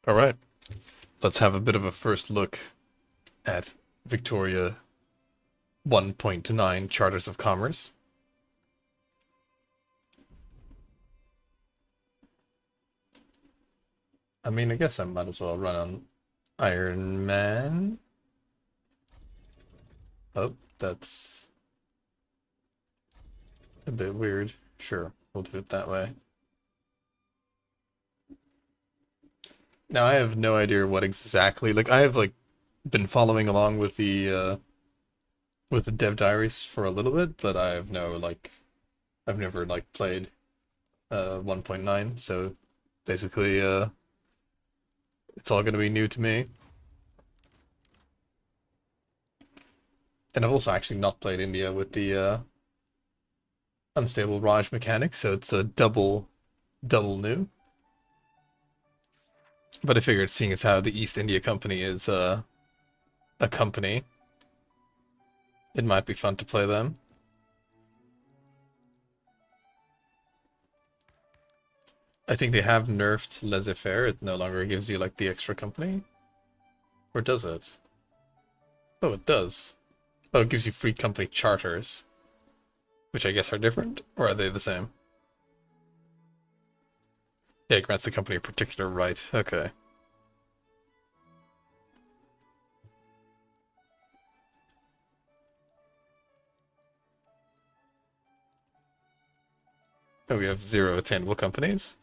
All right, let's have a bit of a first look at Victoria 1.9 Charters of Commerce. I mean, I guess I might as well run on Iron Man. Oh, that's a bit weird. Sure, we'll do it that way. Now I have no idea what exactly, like I have like been following along with the dev diaries for a little bit, but I have no like I've never like played 1.9, so basically it's all going to be new to me. And I've also actually not played India with the unstable Raj mechanic, so it's a double new. But I figured, seeing as how the East India Company is a company, it might be fun to play them. I think they have nerfed laissez-faire. It no longer gives you like the extra company. Or does it? Oh, it does. Oh, it gives you free company charters, which I guess are different, or are they the same? Yeah, it grants the company a particular right. Okay. Oh, we have 0 attainable companies.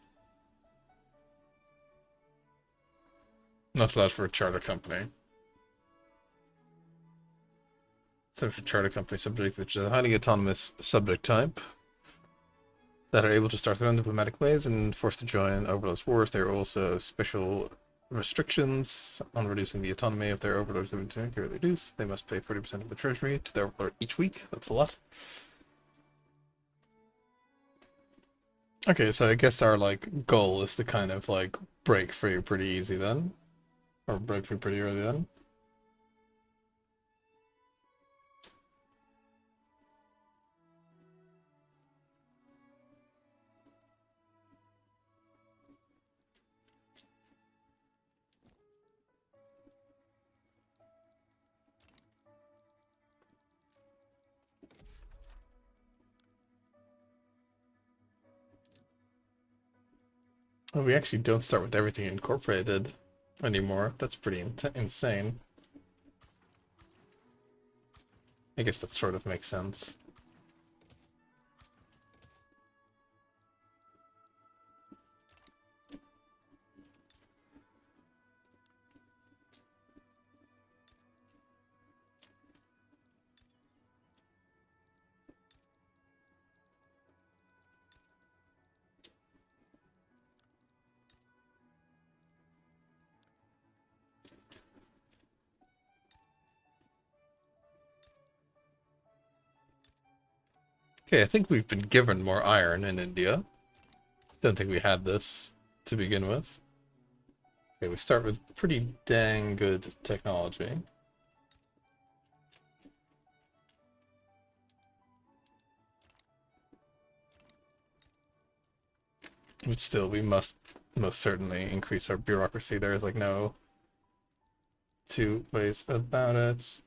Not allowed for a charter company. Social charter company subject, which is a highly autonomous subject type that are able to start their own diplomatic ways and forced to join overlord's wars. There are also special restrictions on reducing the autonomy of their overlords. They reduce. They must pay 40% of the treasury to their overlord each week. That's a lot. Okay, so I guess our like goal is to kind of like break free pretty easy then, or break free pretty early then. Oh, we actually don't start with everything incorporated anymore. That's pretty insane. I guess that sort of makes sense. Okay, I think we've been given more iron in India. Don't think we had this to begin with. Okay, we start with pretty dang good technology. But still, we must most certainly increase our bureaucracy. There is like no two ways about it.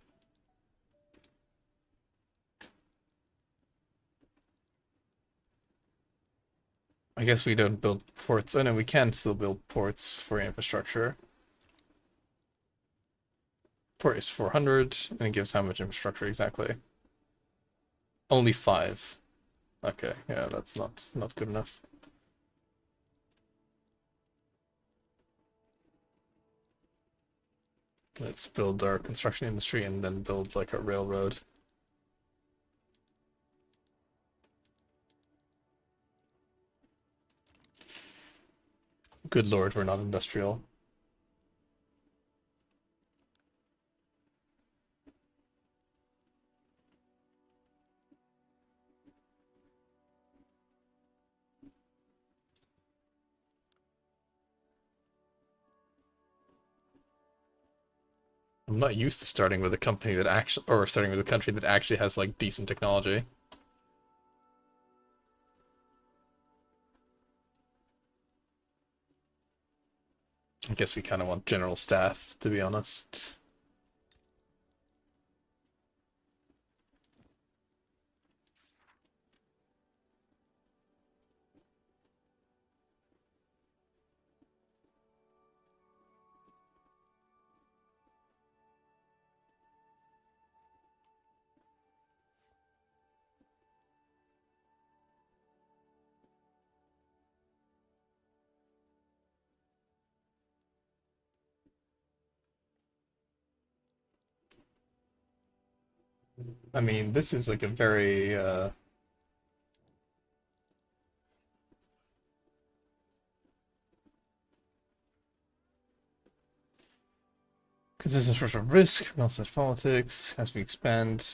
I guess we don't build ports. Oh no, we can still build ports for infrastructure. Port is 400, and it gives how much infrastructure exactly? Only 5. Okay, yeah, that's not good enough. Let's build our construction industry and then build like a railroad. Good lord, we're not industrial. I'm not used to starting with a company that actually, or starting with a country that actually has like decent technology. I guess we kind of want general staff, to be honest. I mean, this is like a very because this is a source of risk, not such politics, as we expand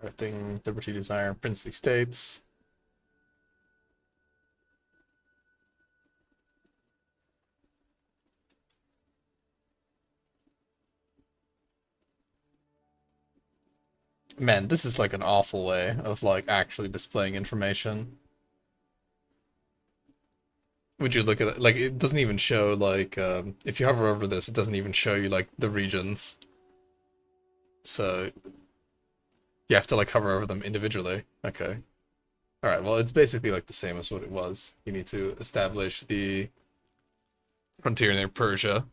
everything, liberty, desire, princely states. Man, this is like an awful way of like actually displaying information. Would you look at it? Like, it doesn't even show like if you hover over this, it doesn't even show you like the regions. So you have to like hover over them individually. Okay. All right. Well, it's basically like the same as what it was. You need to establish the frontier near Persia.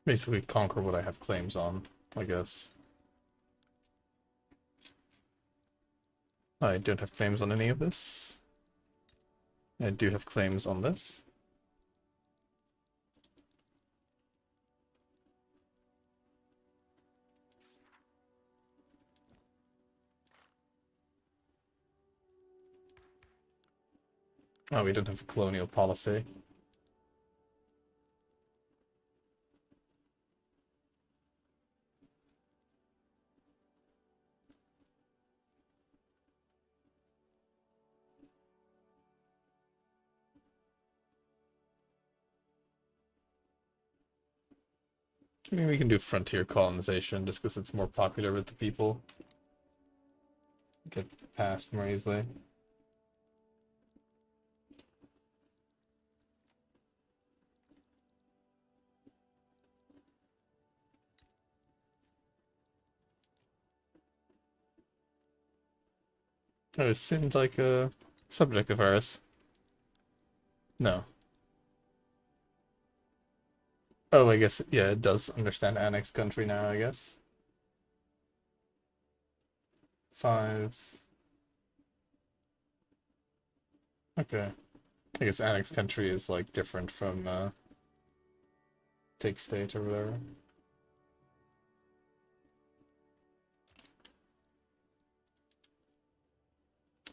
Basically conquer what I have claims on, I guess. I don't have claims on any of this. I do have claims on this. Oh, we don't have a colonial policy. I mean, we can do frontier colonization just because it's more popular with the people. Get past more easily. Oh, it seemed like a subject of ours. No. Oh, I guess, yeah, it does understand annex country now, I guess. 5. Okay. I guess annex country is like different from take state or whatever.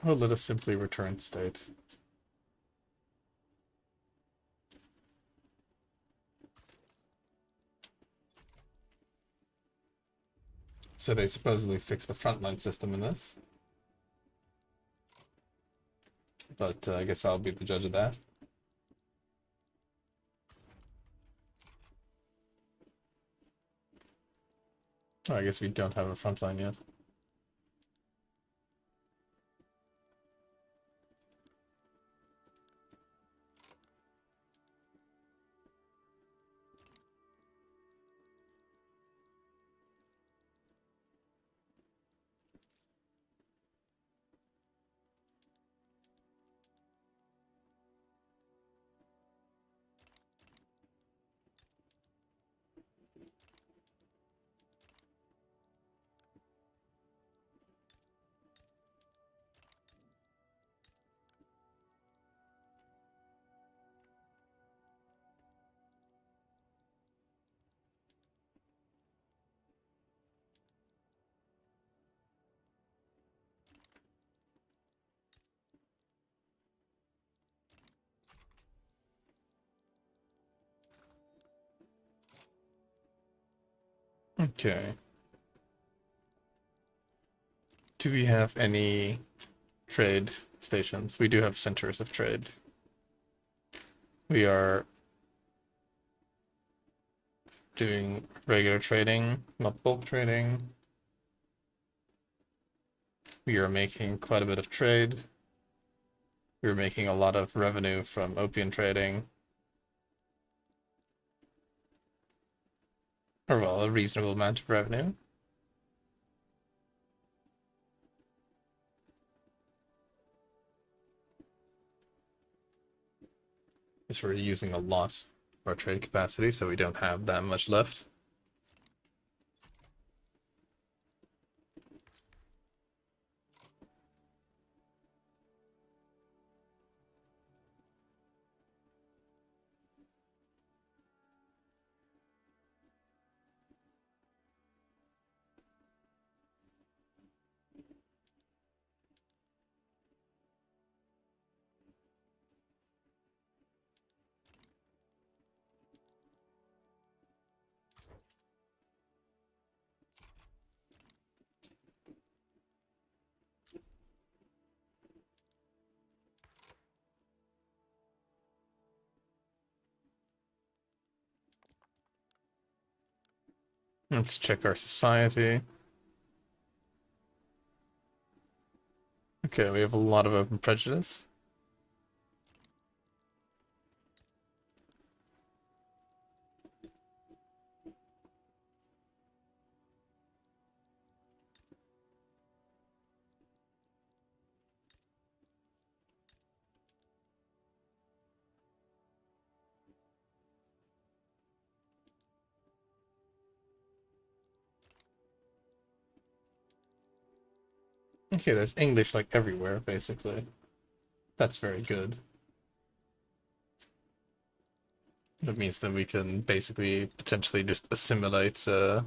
Oh, let us simply return state. So they supposedly fixed the frontline system in this. But I guess I'll be the judge of that. Oh, I guess we don't have a frontline yet. Okay. Do we have any trade stations? We do have centers of trade. We are doing regular trading, not bulk trading. We are making quite a bit of trade. We're making a lot of revenue from opium trading. Or, well, a reasonable amount of revenue. Because we're using a lot of our trade capacity, so we don't have that much left. Let's check our society. Okay, we have a lot of open prejudice. Okay, there's English like everywhere, basically. That's very good. That means that we can basically potentially just assimilate, start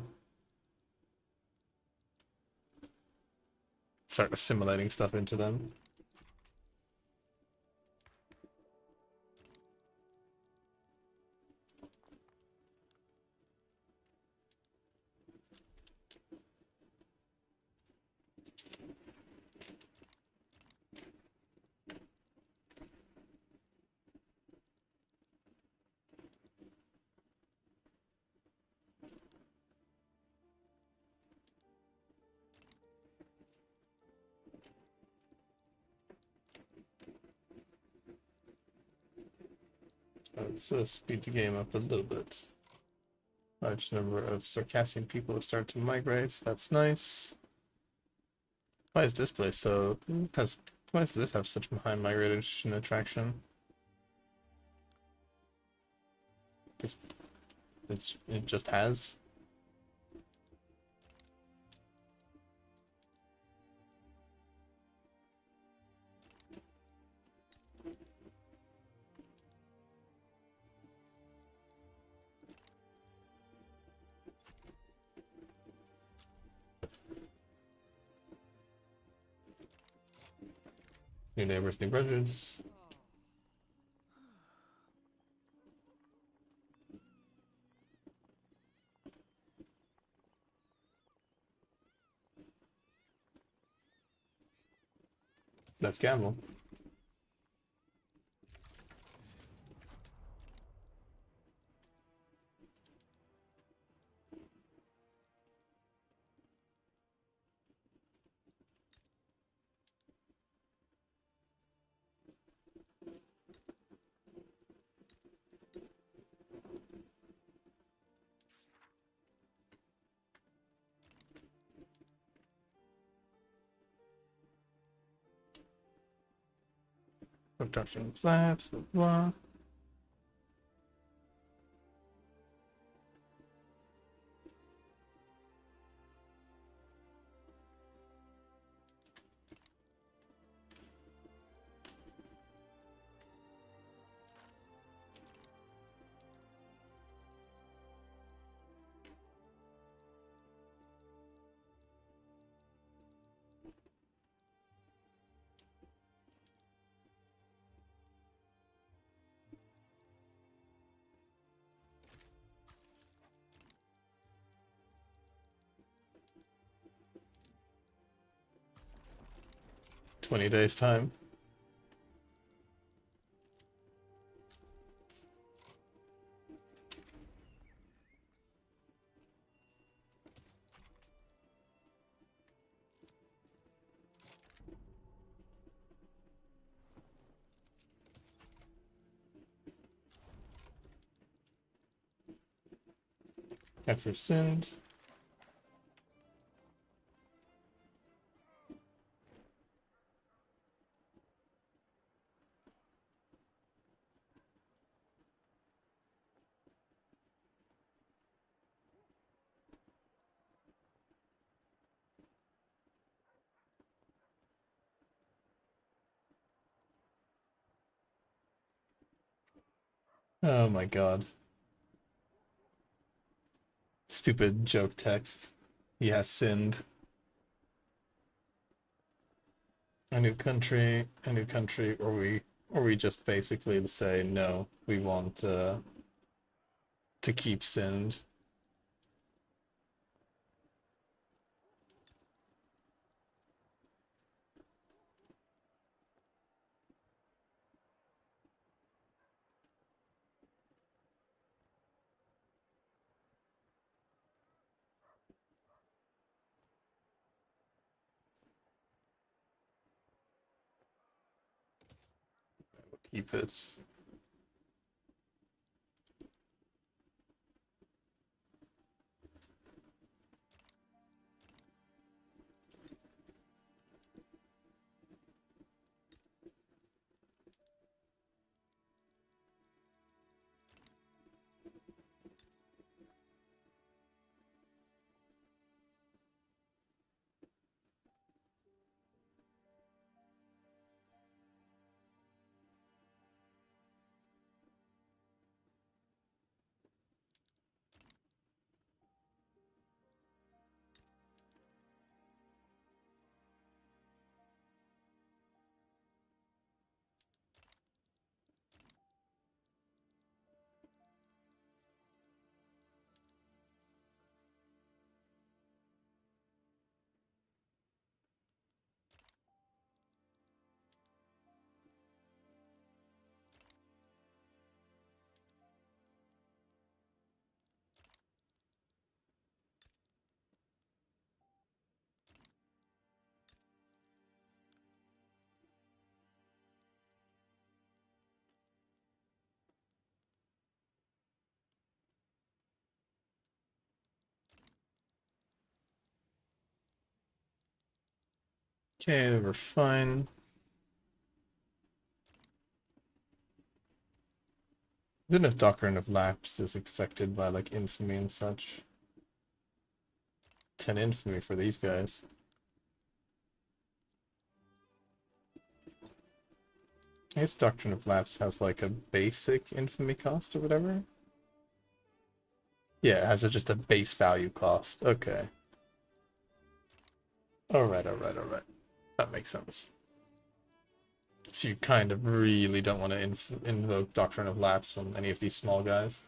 assimilating stuff into them. Let's speed the game up a little bit. Large number of Circassian people have started to migrate. That's nice. Why is this place so has why does this have such high migration attraction? Just it just has. New neighbors, new budgets. Let's gamble. Production flaps, blah, blah. 20 days time. After Sind. Oh my god. Stupid joke text. He has sinned. A new country, or we just basically say no, we want to keep Sind. Keep it. Okay, we're fine. I don't know if Doctrine of Lapse is affected by like infamy and such. 10 infamy for these guys. I guess Doctrine of Lapse has like a basic infamy cost or whatever. Yeah, it has just a base value cost. Okay. Alright. That makes sense. So you kind of really don't want to invoke Doctrine of Lapse on any of these small guys.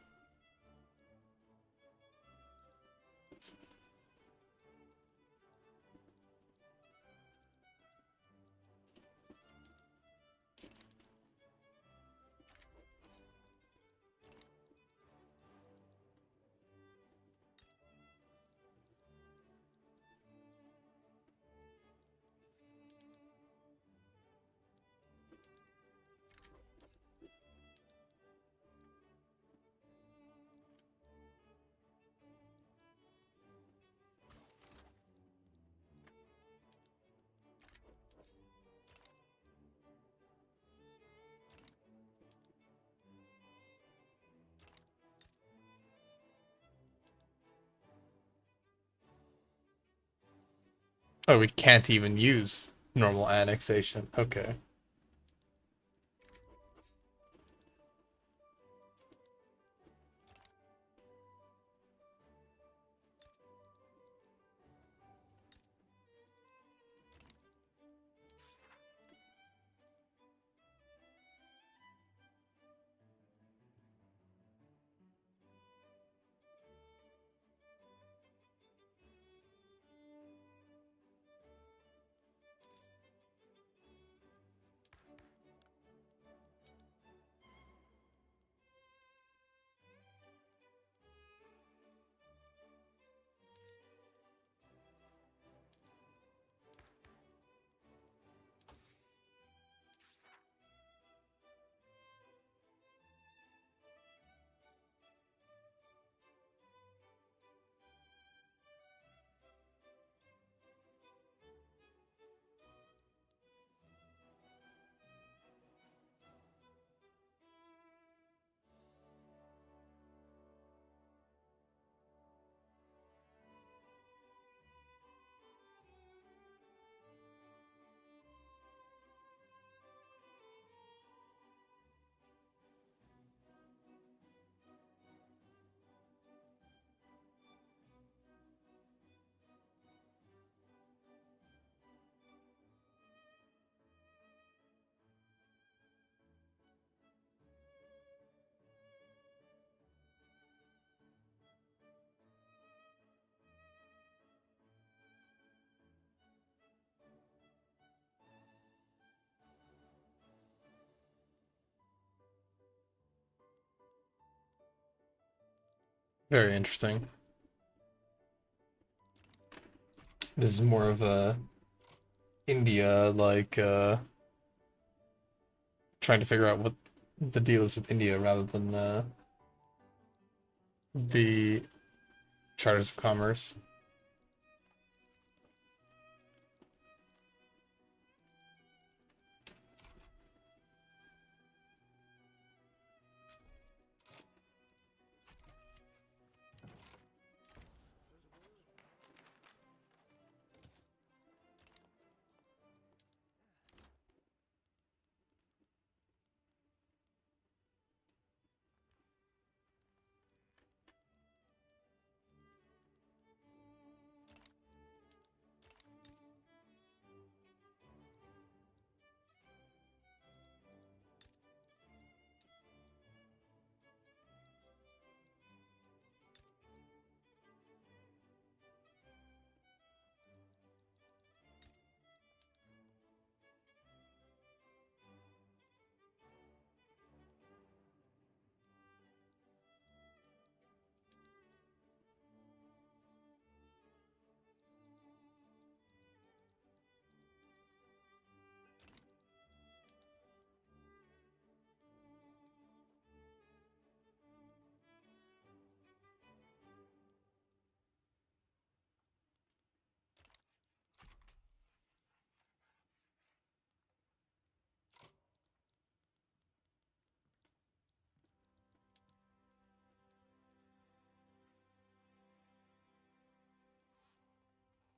Oh, we can't even use normal annexation. Okay. Very interesting. This is more of a India, like, trying to figure out what the deal is with India rather than the charters of commerce.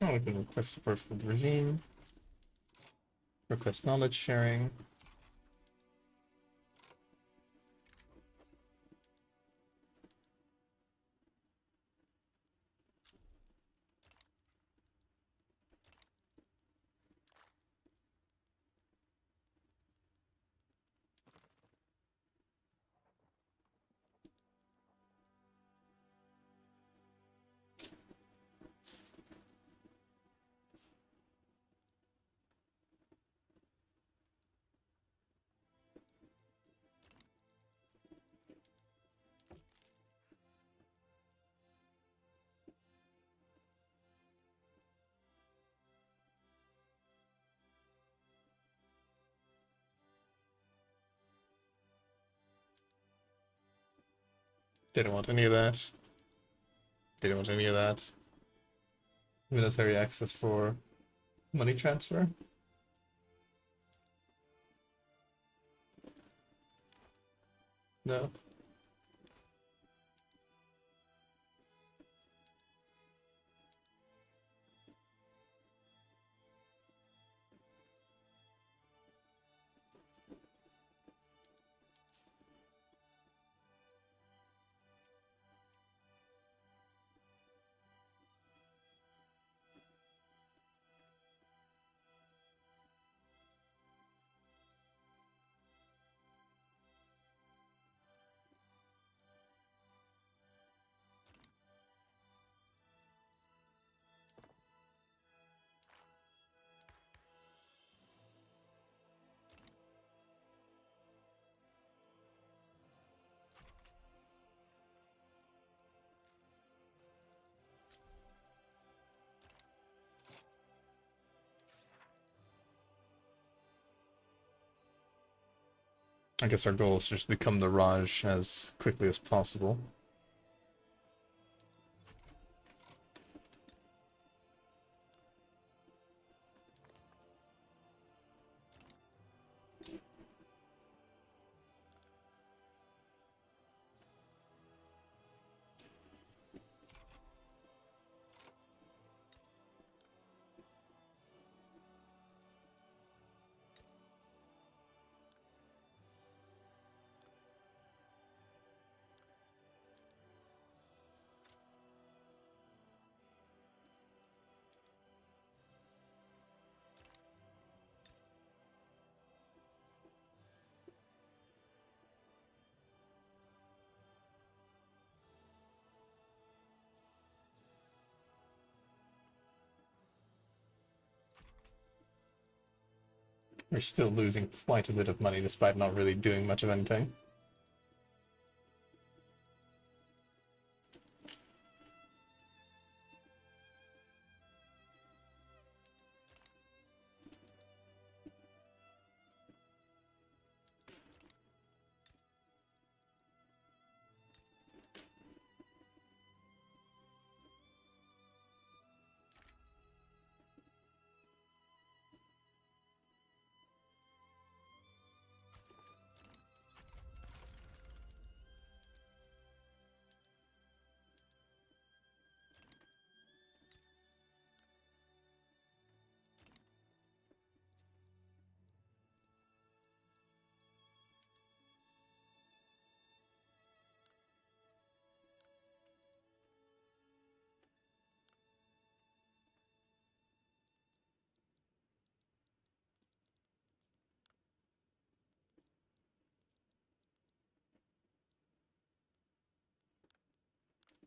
Oh, we can request support for the regime, request knowledge sharing. They don't want any of that. They don't want any of that. Military access for money transfer. No. I guess our goal is just to become the Raj as quickly as possible. We're still losing quite a bit of money despite not really doing much of anything.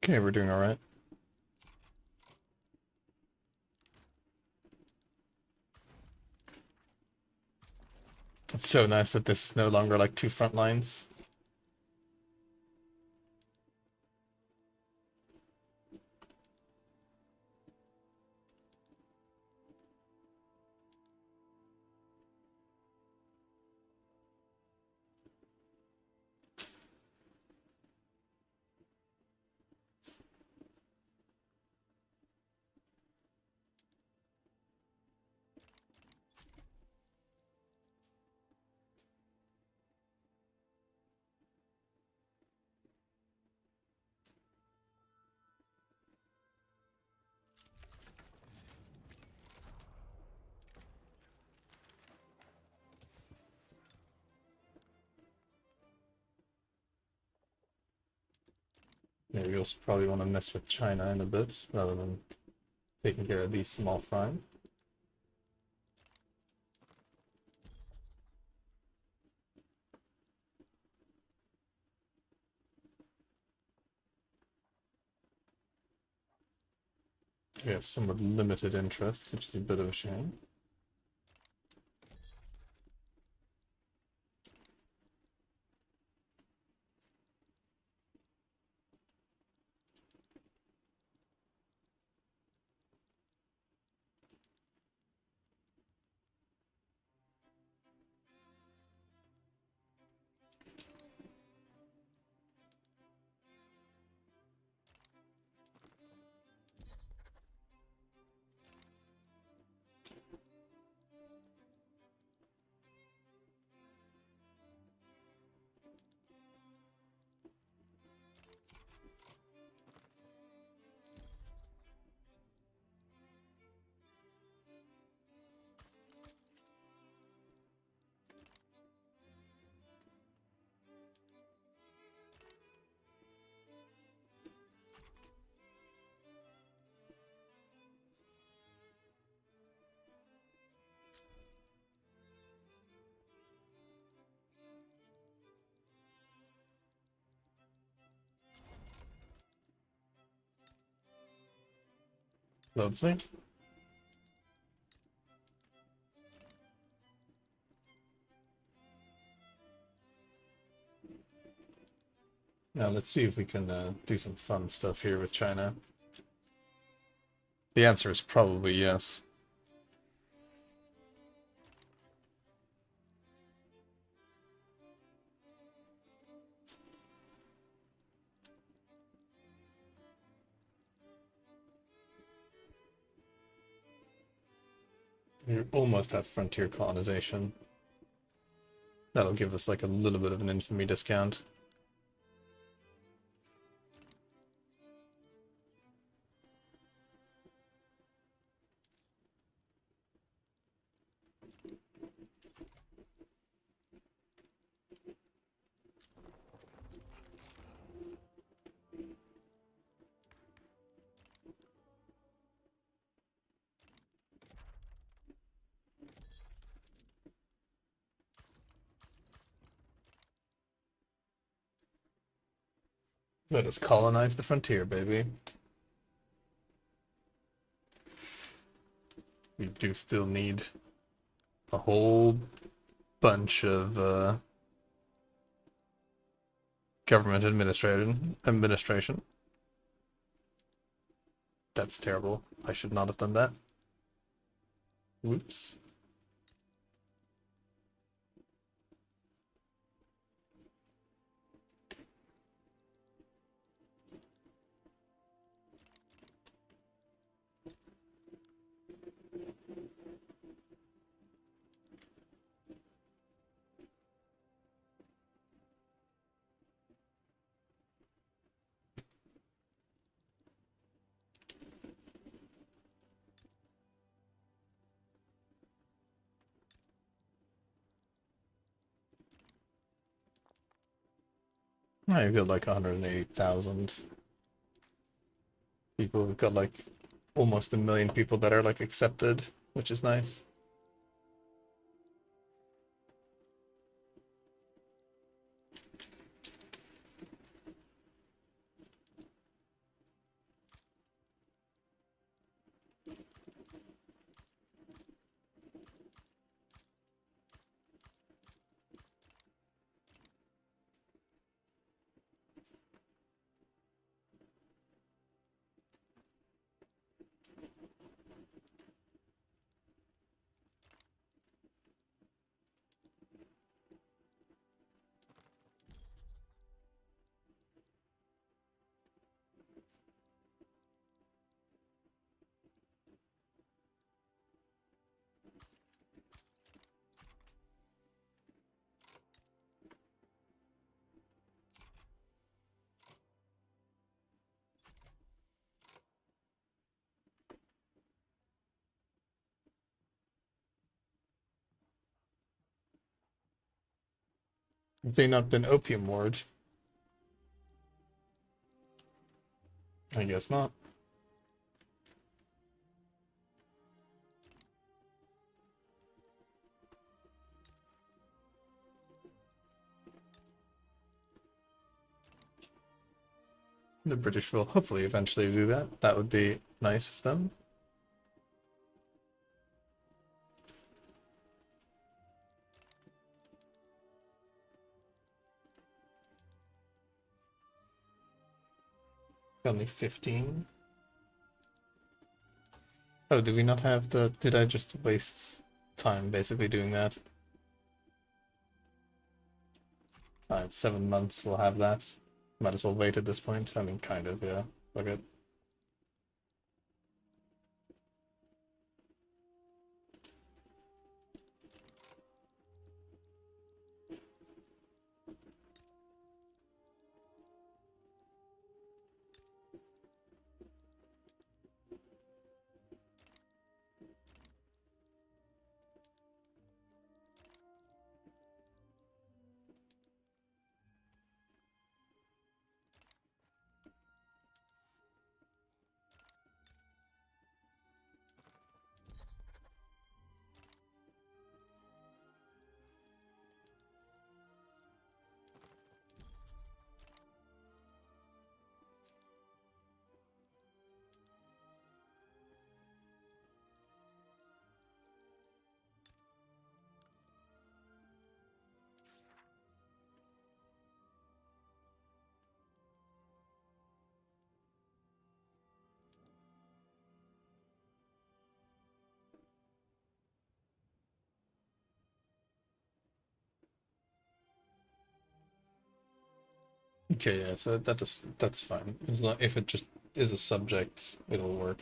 Okay, we're doing alright. It's so nice that this is no longer like two front lines. Yeah, we also probably want to mess with China in a bit, rather than taking care of these small fry. We have somewhat limited interest, which is a bit of a shame. Lovely. Now let's see if we can do some fun stuff here with China. The answer is probably yes. We almost have frontier colonization. That'll give us like a little bit of an infamy discount. Let us colonize the frontier, baby. We do still need a whole bunch of government administration. That's terrible. I should not have done that. Whoops. I've got like 180,000 people. We've got like almost 1 million people that are like accepted, which is nice. Have they not been opium ward? I guess not. The British will hopefully eventually do that. That would be nice of them. Only 15. Oh, do we not have the... Did I just waste time basically doing that? Fine, 7 months we'll have that. Might as well wait at this point. I mean, kind of, yeah. Fuck it. Okay, yeah, so that's fine. As long if it just is a subject, it'll work.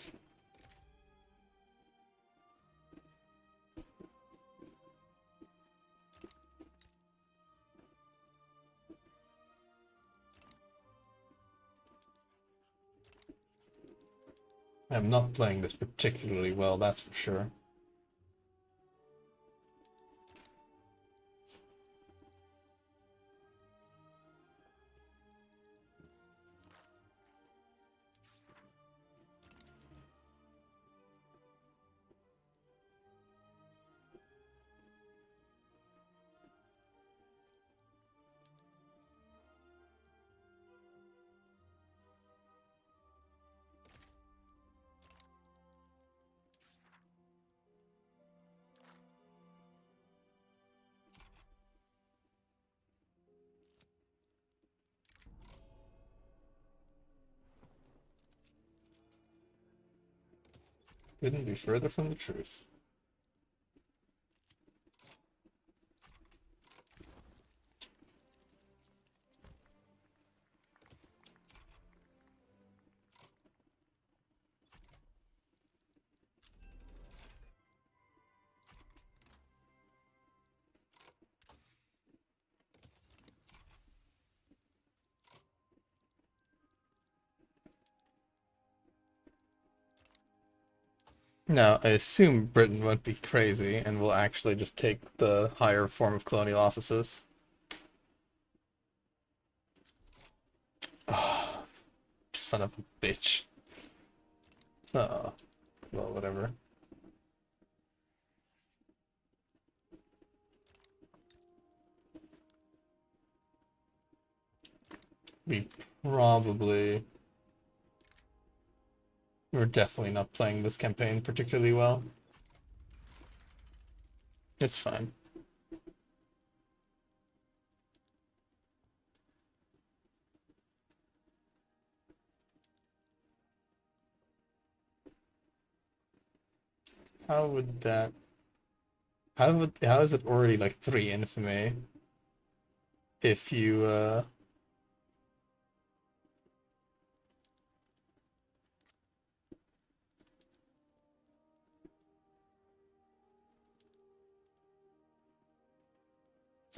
I'm not playing this particularly well, that's for sure. Couldn't be further from the truth. Now, I assume Britain won't be crazy and will actually just take the higher form of colonial offices. Oh, son of a bitch. Oh, well, whatever. We probably... We're definitely not playing this campaign particularly well. It's fine. How would that... How is it already like 3 infamy if you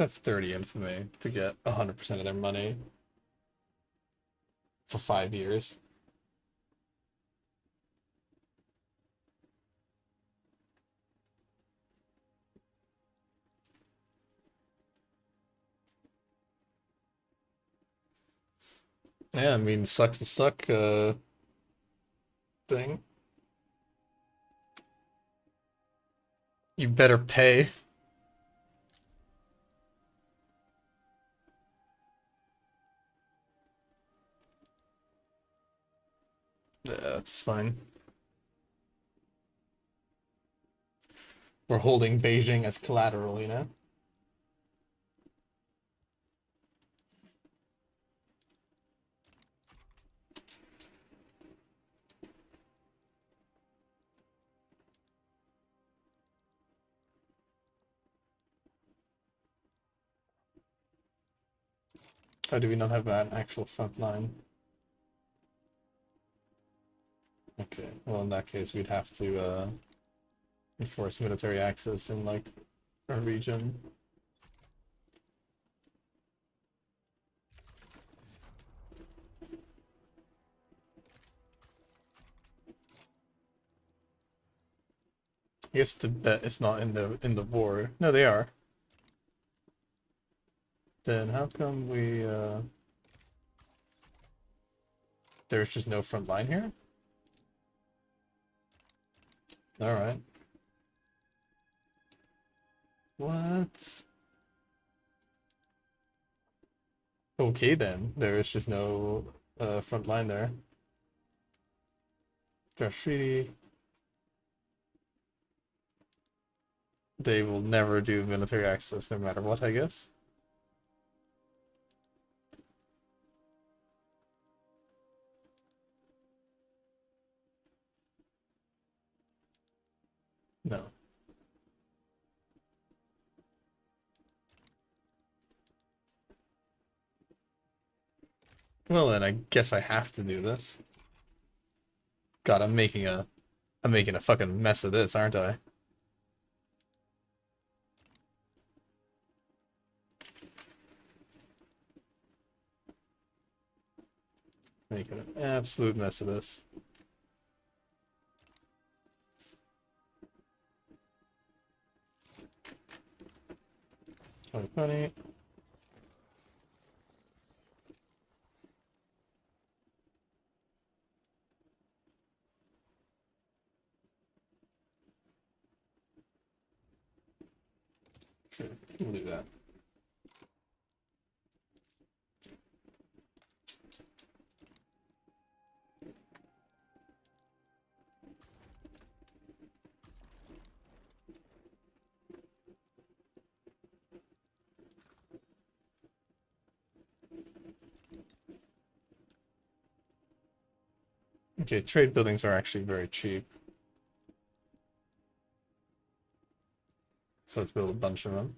that's 30 infamy to get 100% of their money for 5 years. Yeah, I mean, suck the suck thing. You better pay. Yeah, that's fine. We're holding Beijing as collateral, you know? How do we not have an actual front line? Okay, well in that case we'd have to enforce military access in like our region. I guess Tibet is not in the war. No, they are. Then how come we there's just no front line here? Alright. What? Okay then. There is just no front line there. Draft treaty. They will never do military access no matter what, I guess. No. Well then I guess I have to do this. God, I'm making a fucking mess of this, aren't I? Making an absolute mess of this. Funny. Sure, we'll do that. Okay, trade buildings are actually very cheap. So let's build a bunch of them.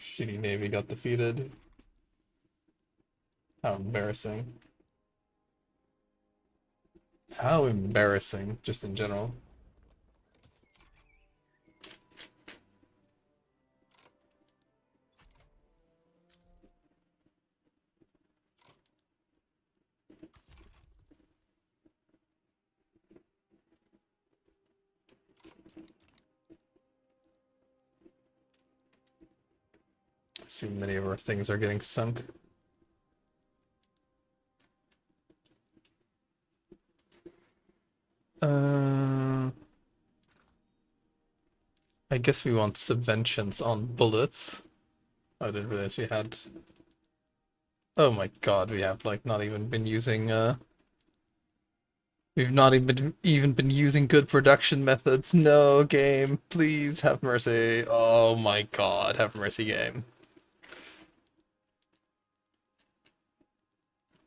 Shitty navy got defeated. How embarrassing. How embarrassing, just in general. I see many of our things are getting sunk. Uh, I guess we want subventions on bullets. I didn't realize we had. Oh my god, we have like not even been using we've not even been using good production methods. No game, please have mercy. Oh my god, have mercy game.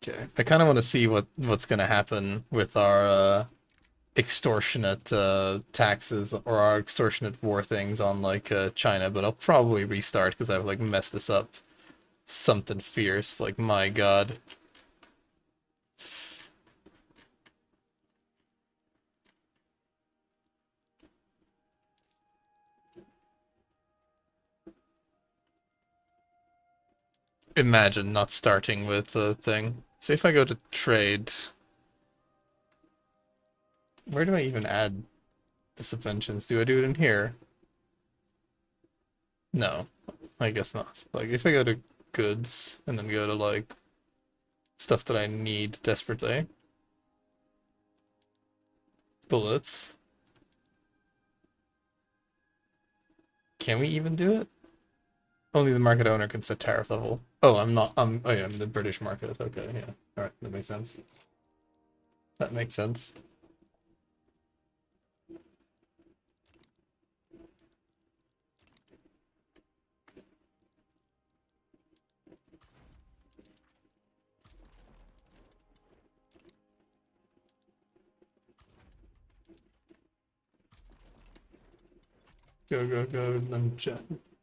Okay. I kind of want to see what's going to happen with our extortionate taxes or our extortionate war things on like China, but I'll probably restart because I've like messed this up something fierce. Like my god. imagine not starting with the thing. See if I go to trade. Where do I even add the subventions? Do I do it in here? No, I guess not. Like, if I go to goods and then go to, like, stuff that I need desperately. Bullets. Can we even do it? Only the market owner can set tariff level. Oh, I'm not. Oh yeah, I'm the British market. Okay, yeah. All right, that makes sense. That makes sense. Go, go, go, then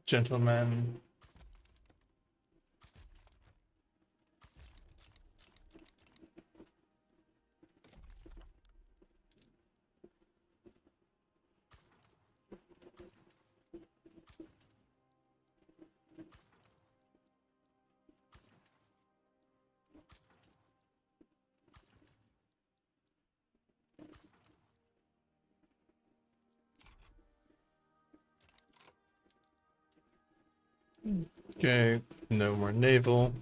gentlemen. Okay, no more naval.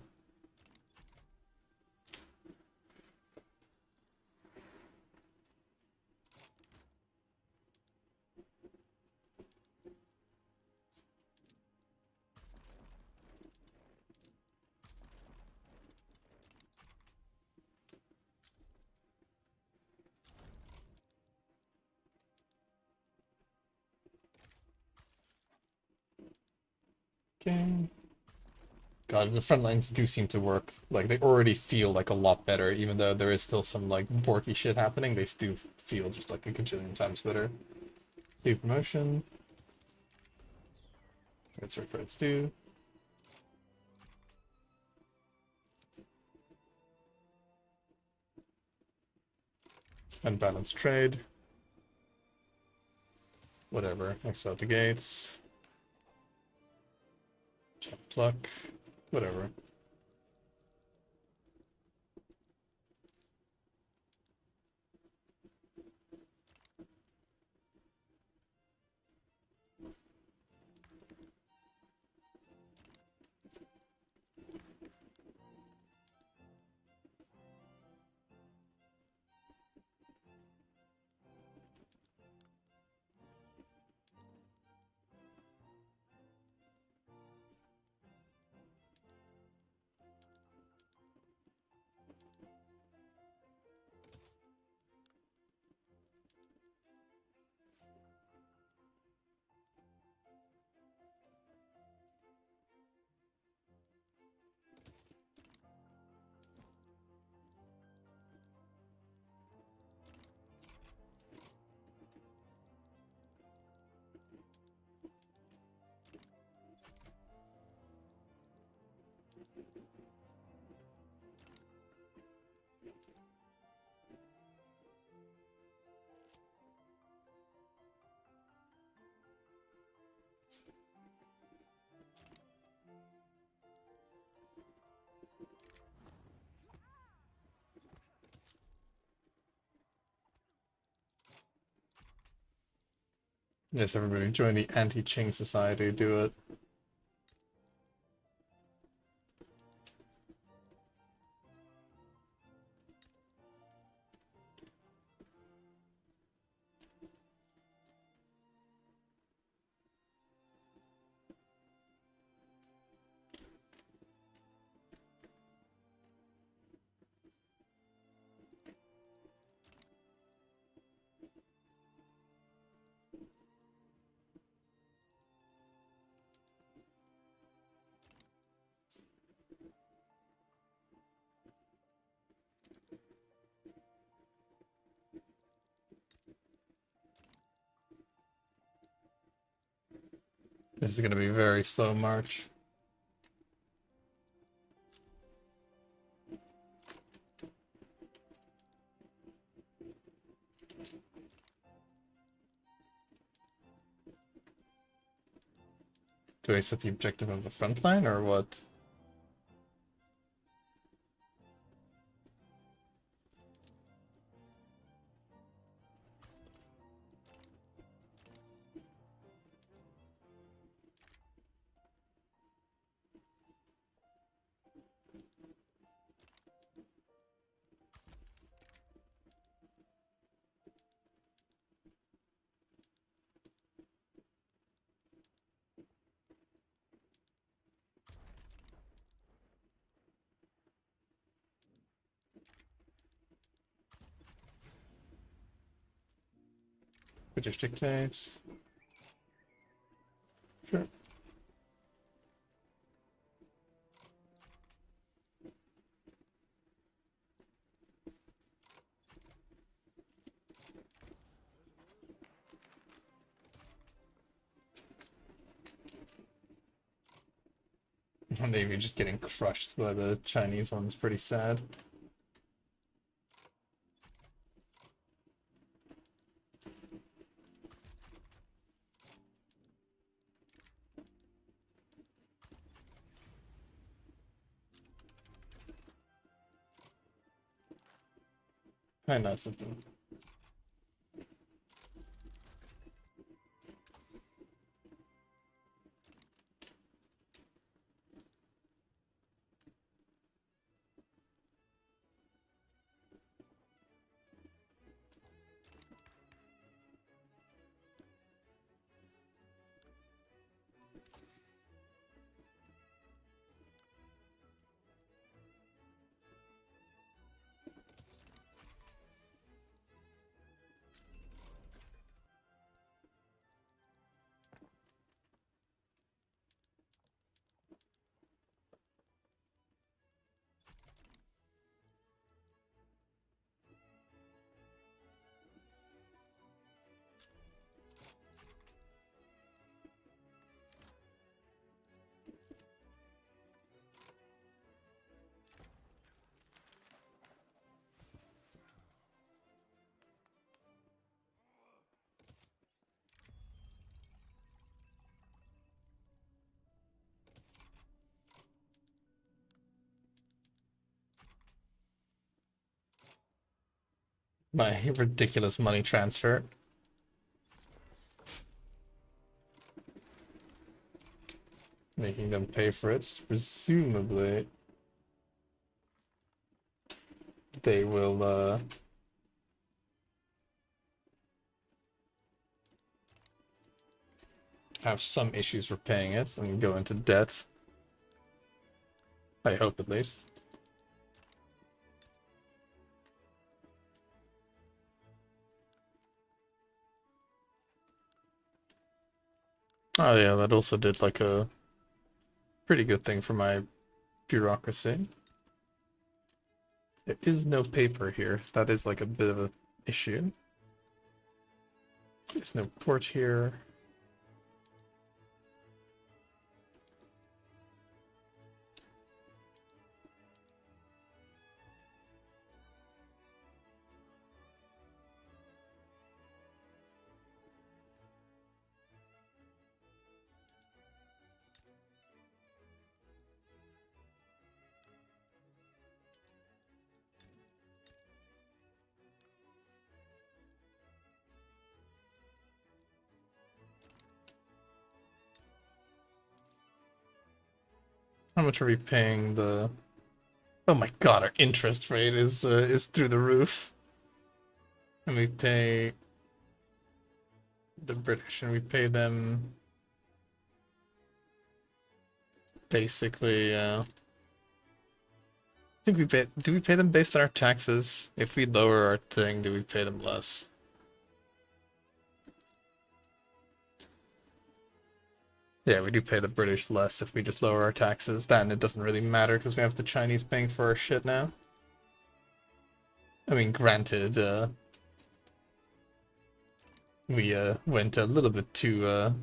Okay. God, the front lines do seem to work. Like, they already feel like a lot better, even though there is still some, like, borky shit happening. They do feel just like a gajillion times better. New promotion. That's what credits do. Unbalanced trade. Whatever. X out the gates. Pluck. Whatever. Yes, everybody join the anti-Ching society. Do it. This is going to be a very slow march. Do I set the objective of the front line or what? British dictate. Sure. Navy just getting crushed by the Chinese one's pretty sad. Kind of nice of them. My ridiculous money transfer. Making them pay for it. Presumably, they will, have some issues with paying it and go into debt. I hope, at least. Oh yeah, that also did like a pretty good thing for my bureaucracy. There is no paper here. That is like a bit of an issue. There's no port here. How much are we paying the... Oh my god, our interest rate is through the roof. And we pay the British, and we pay them basically, I think we pay, do we pay them based on our taxes? If we lower our thing, do we pay them less? Yeah, we do pay the British less if we just lower our taxes. Then it doesn't really matter because we have the Chinese paying for our shit now. I mean, granted, we went a little bit too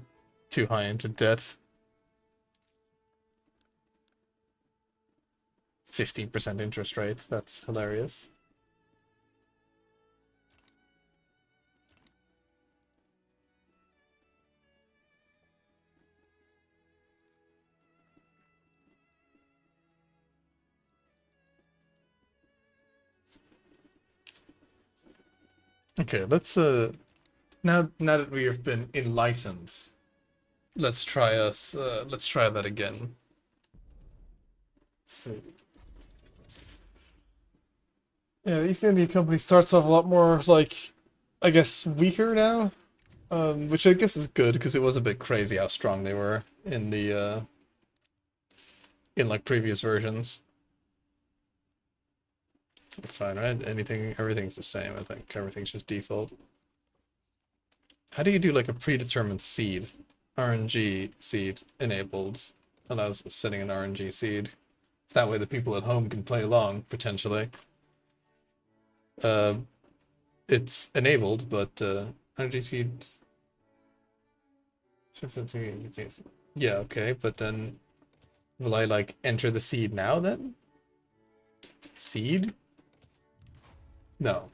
high into debt. 15% interest rate, that's hilarious. Okay, let's now that we have been enlightened, let's try that again. Let's see. Yeah, the East India Company starts off a lot more like, I guess, weaker now, which I guess is good because it was a bit crazy how strong they were in the in like previous versions. Fine, right? Everything's the same. I think everything's just default. How do you do like a predetermined seed? RNG seed enabled allows setting an RNG seed. So that way the people at home can play along, potentially. Uh, it's enabled, but RNG seed. Yeah, okay, but then will I like enter the seed now then? Seed? No.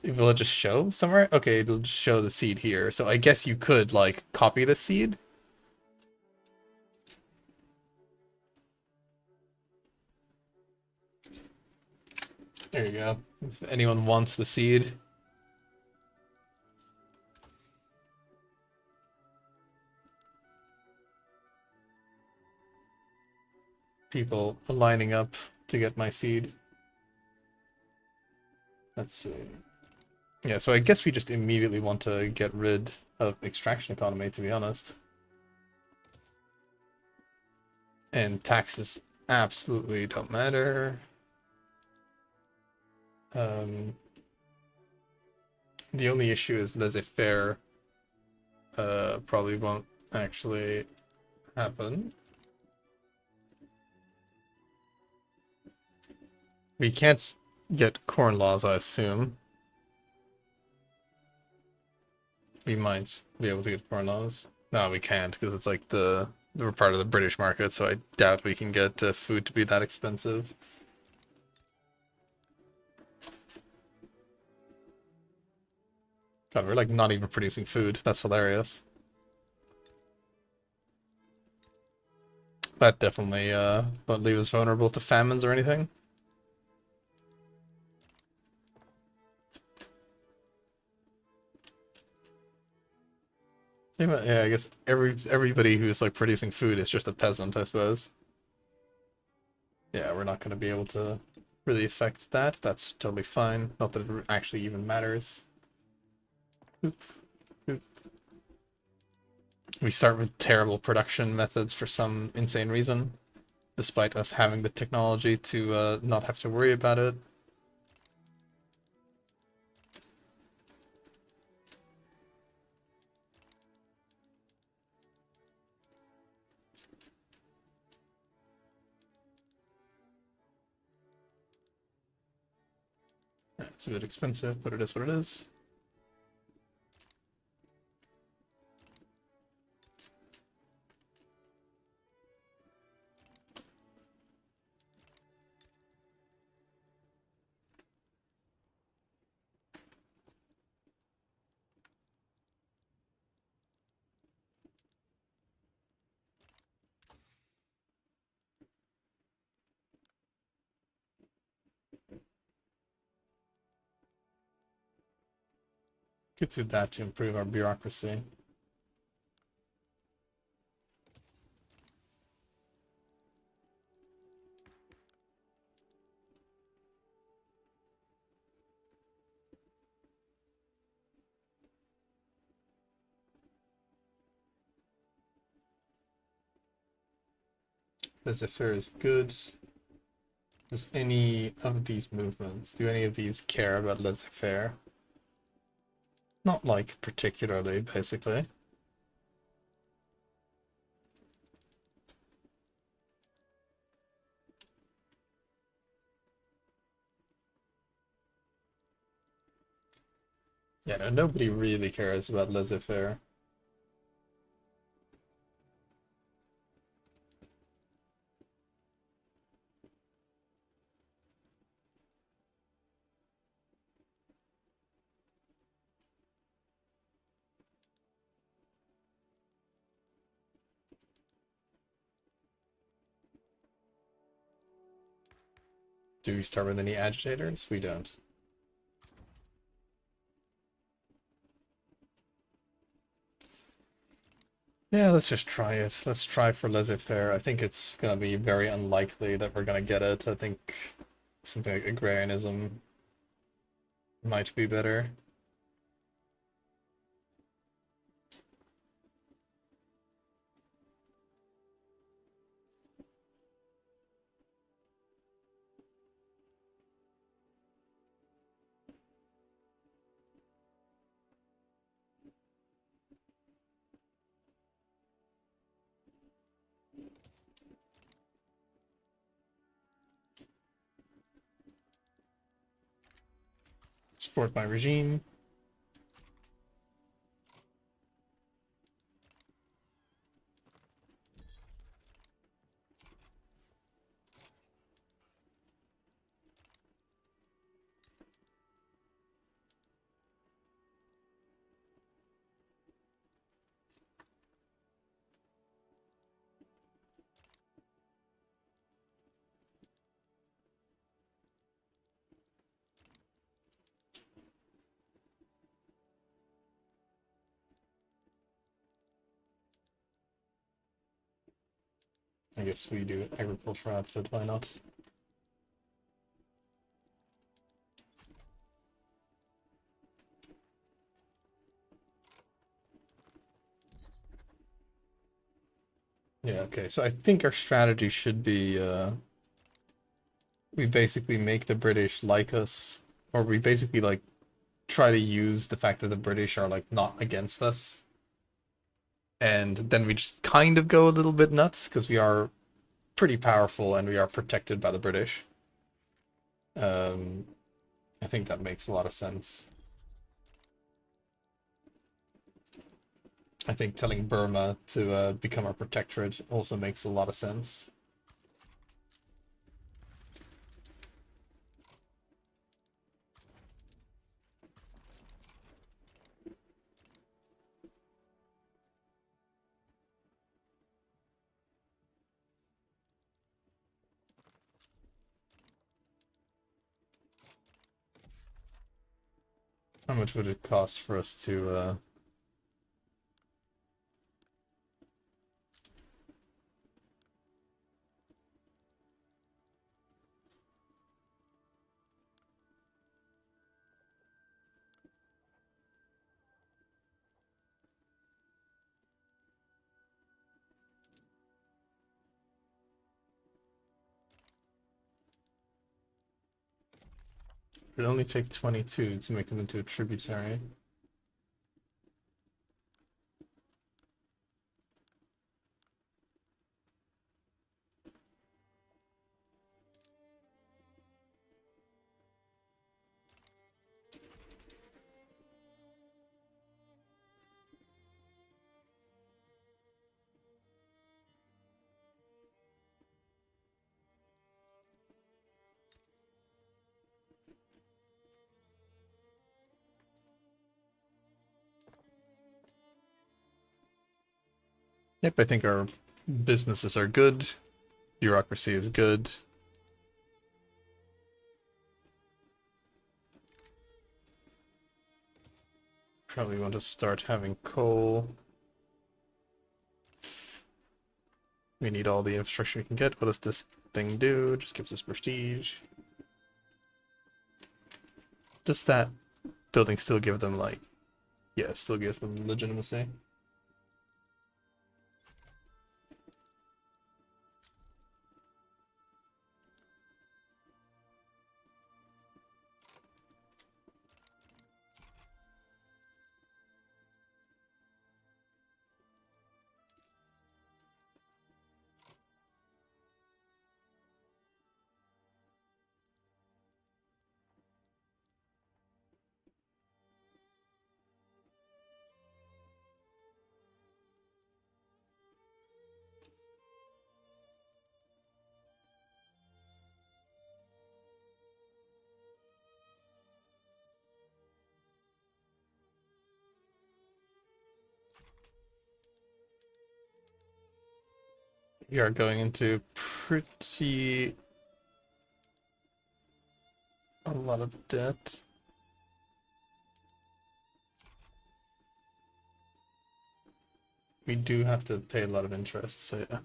Will it just show somewhere? Okay, it'll just show the seed here. So I guess you could like copy the seed. There you go. If anyone wants the seed. People lining up to get my seed. Let's see. Yeah, so I guess we just immediately want to get rid of extraction economy, to be honest. And taxes absolutely don't matter. Um, the only issue is laissez-faire probably won't actually happen. We can't get corn laws, I assume. We might be able to get corn laws. No, we can't, because it's like we're part of the British market, so I doubt we can get food to be that expensive. God, we're like not even producing food. That's hilarious. That definitely won't leave us vulnerable to famines or anything. Yeah, I guess everybody who's like producing food is just a peasant, I suppose. Yeah, we're not going to be able to really affect that. That's totally fine. Not that it actually even matters. Oop, oop. We start with terrible production methods for some insane reason, despite us having the technology to not have to worry about it. It's a bit expensive, but it is what it is. Could do that to improve our bureaucracy. Laissez-faire is good. Does any of these movements, do any of these care about laissez-faire? Not like particularly, basically. Yeah, no, nobody really cares about laissez-faire. Do we start with any agitators? We don't. Yeah, let's just try it. Let's try for laissez-faire. I think it's gonna be very unlikely that we're gonna get it. I think something like agrarianism might be better. Support my regime. I guess we do agriculture output, why not? Yeah, okay. So I think our strategy should be we basically make the British like us, or we basically like try to use the fact that the British are like not against us. And then we just kind of go a little bit nuts because we are pretty powerful and we are protected by the British. Um, I think that makes a lot of sense. I think telling Burma to become our protectorate also makes a lot of sense. How much would it cost for us to it'd only take 22 to make them into a tributary. Yep, I think our businesses are good. Bureaucracy is good. Probably want to start having coal. We need all the infrastructure we can get. What does this thing do? Just gives us prestige. Does that building still give them like, yeah, it still gives them legitimacy? We are going into pretty a lot of debt. We do have to pay a lot of interest, so yeah.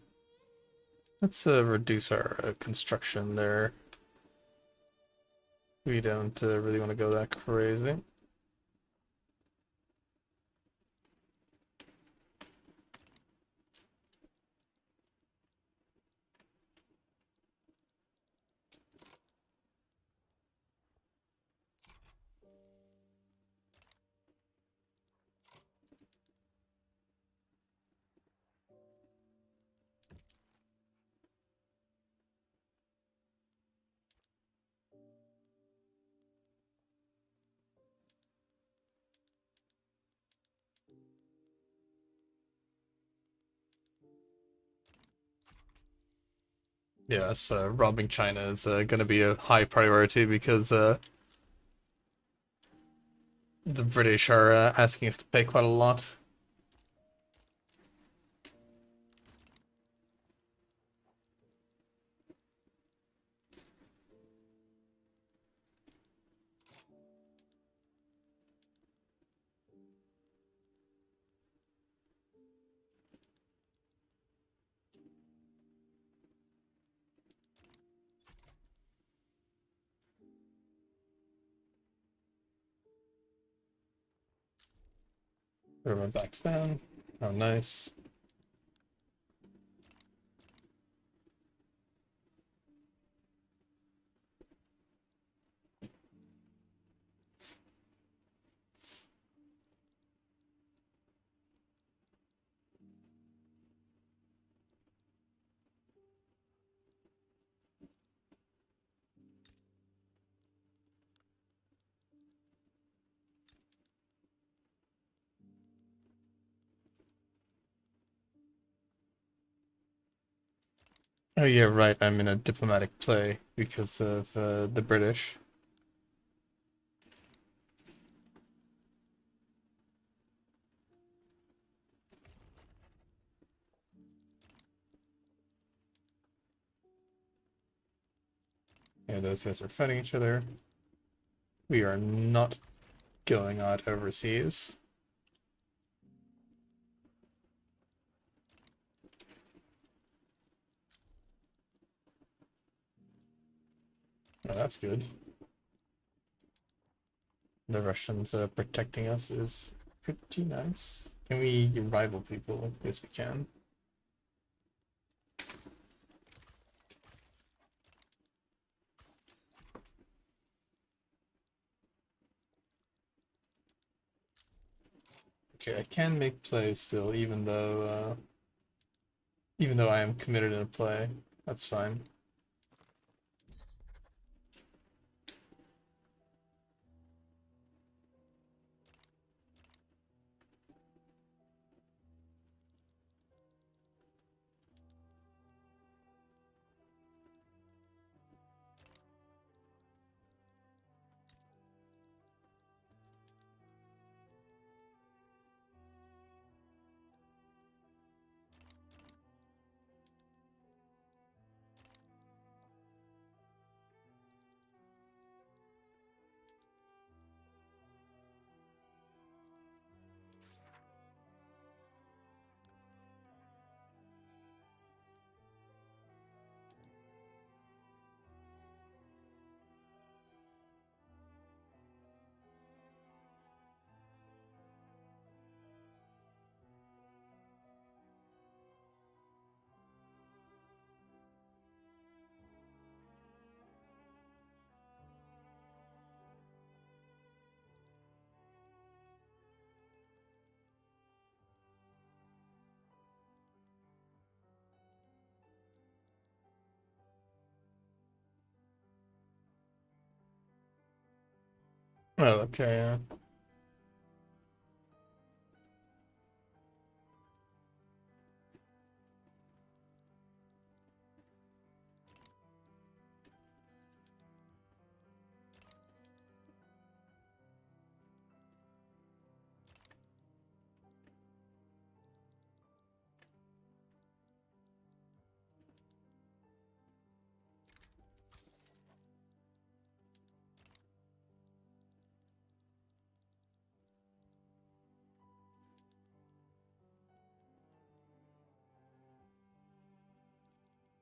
Let's reduce our construction there. We don't really want to go that crazy. Yes, robbing China is going to be a high priority because the British are asking us to pay quite a lot. Everyone backs down. Oh, nice. Oh yeah, right. I'm in a diplomatic play because of the British. Yeah, those guys are fighting each other. We are not going out overseas. Oh, that's good. The Russians protecting us is pretty nice. Can we rival people? Yes, we can. Okay, I can make plays still, even though I am committed in a play. That's fine. Oh, okay, yeah.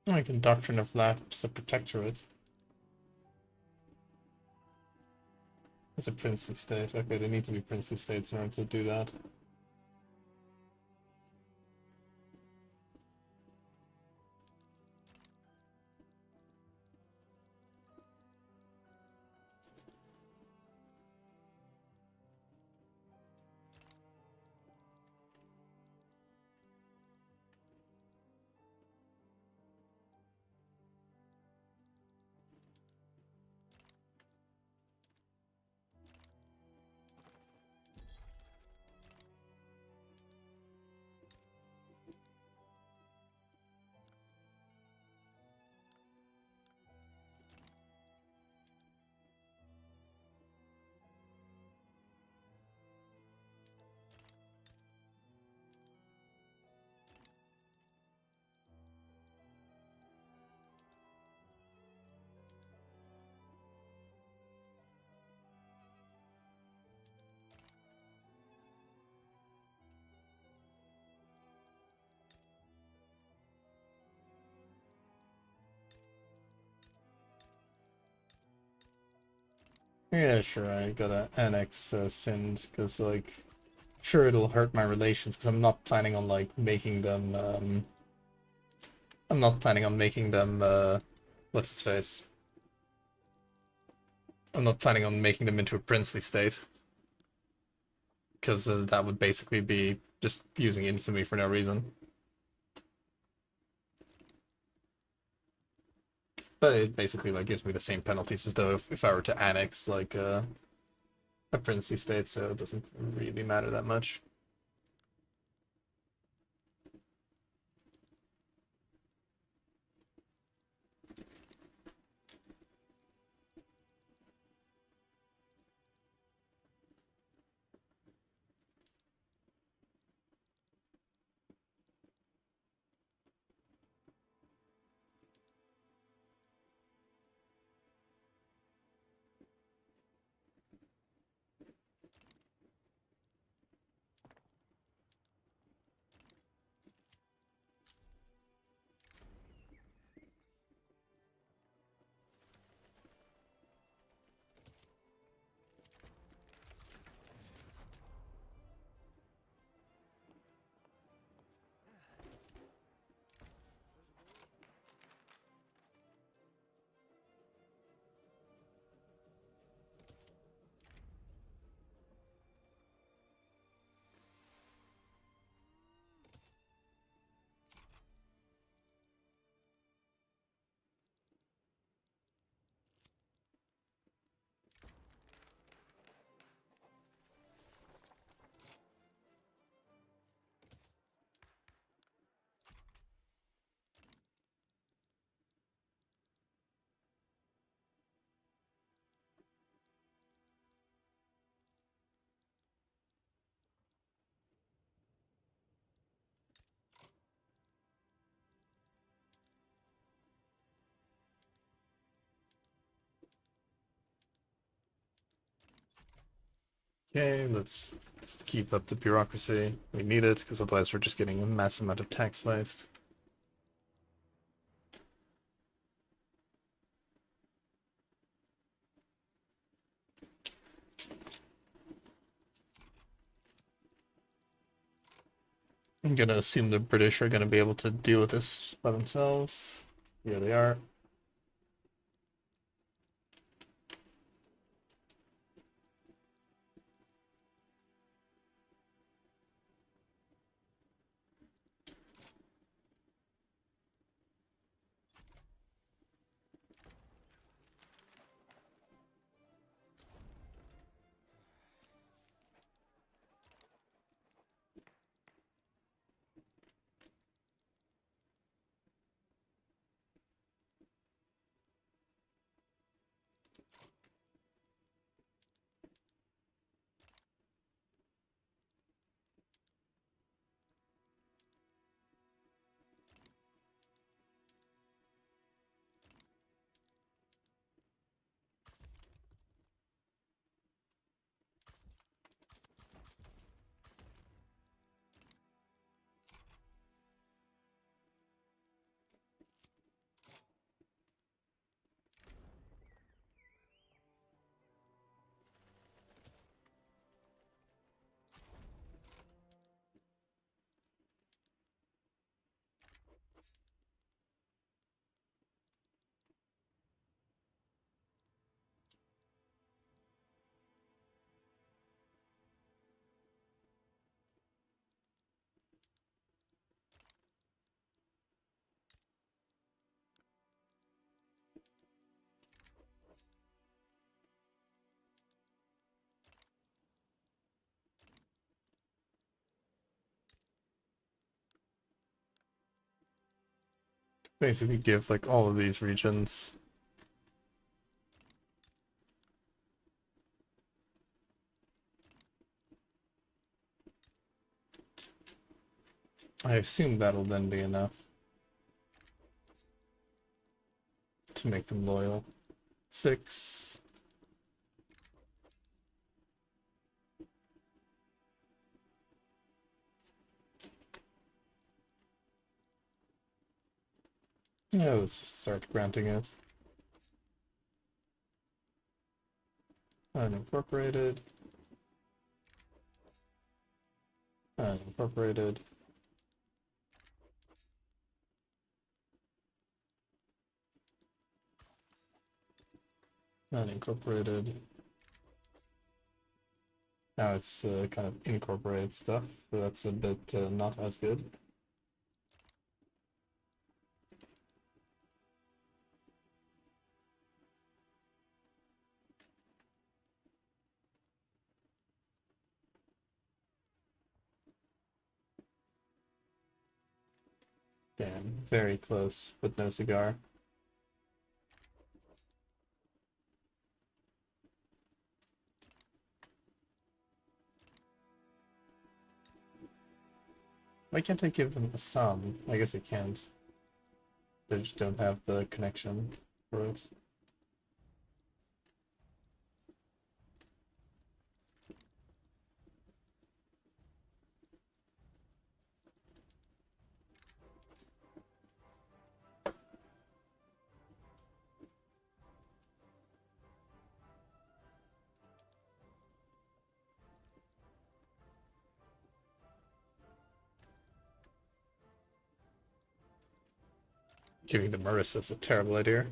I can Doctrine of Lapse a Protectorate. It's a princely state. Okay, they need to be princely states in order to do that. Yeah, sure, I gotta annex Sind, because, like, sure, it'll hurt my relations, because I'm not planning on, like, making them, I'm not planning on making them, what's its face? I'm not planning on making them into a princely state, because that would basically be just using infamy for no reason. But it basically, like, gives me the same penalties as though if I were to annex, like, a princely state, so it doesn't really matter that much. Okay, let's just keep up the bureaucracy. We need it, because otherwise we're just getting a massive amount of tax waste. I'm gonna assume the British are gonna be able to deal with this by themselves. Yeah, they are. Basically give like all of these regions. I assume that'll then be enough to make them loyal. 6. Yeah, let's just start granting it. Unincorporated. Unincorporated. Unincorporated. Now it's kind of incorporated stuff, so that's a bit not as good. Damn, very close, but no cigar. Why can't I give them a sum? I guess I can't. They just don't have the connection for it. Giving the Marissa is a terrible idea.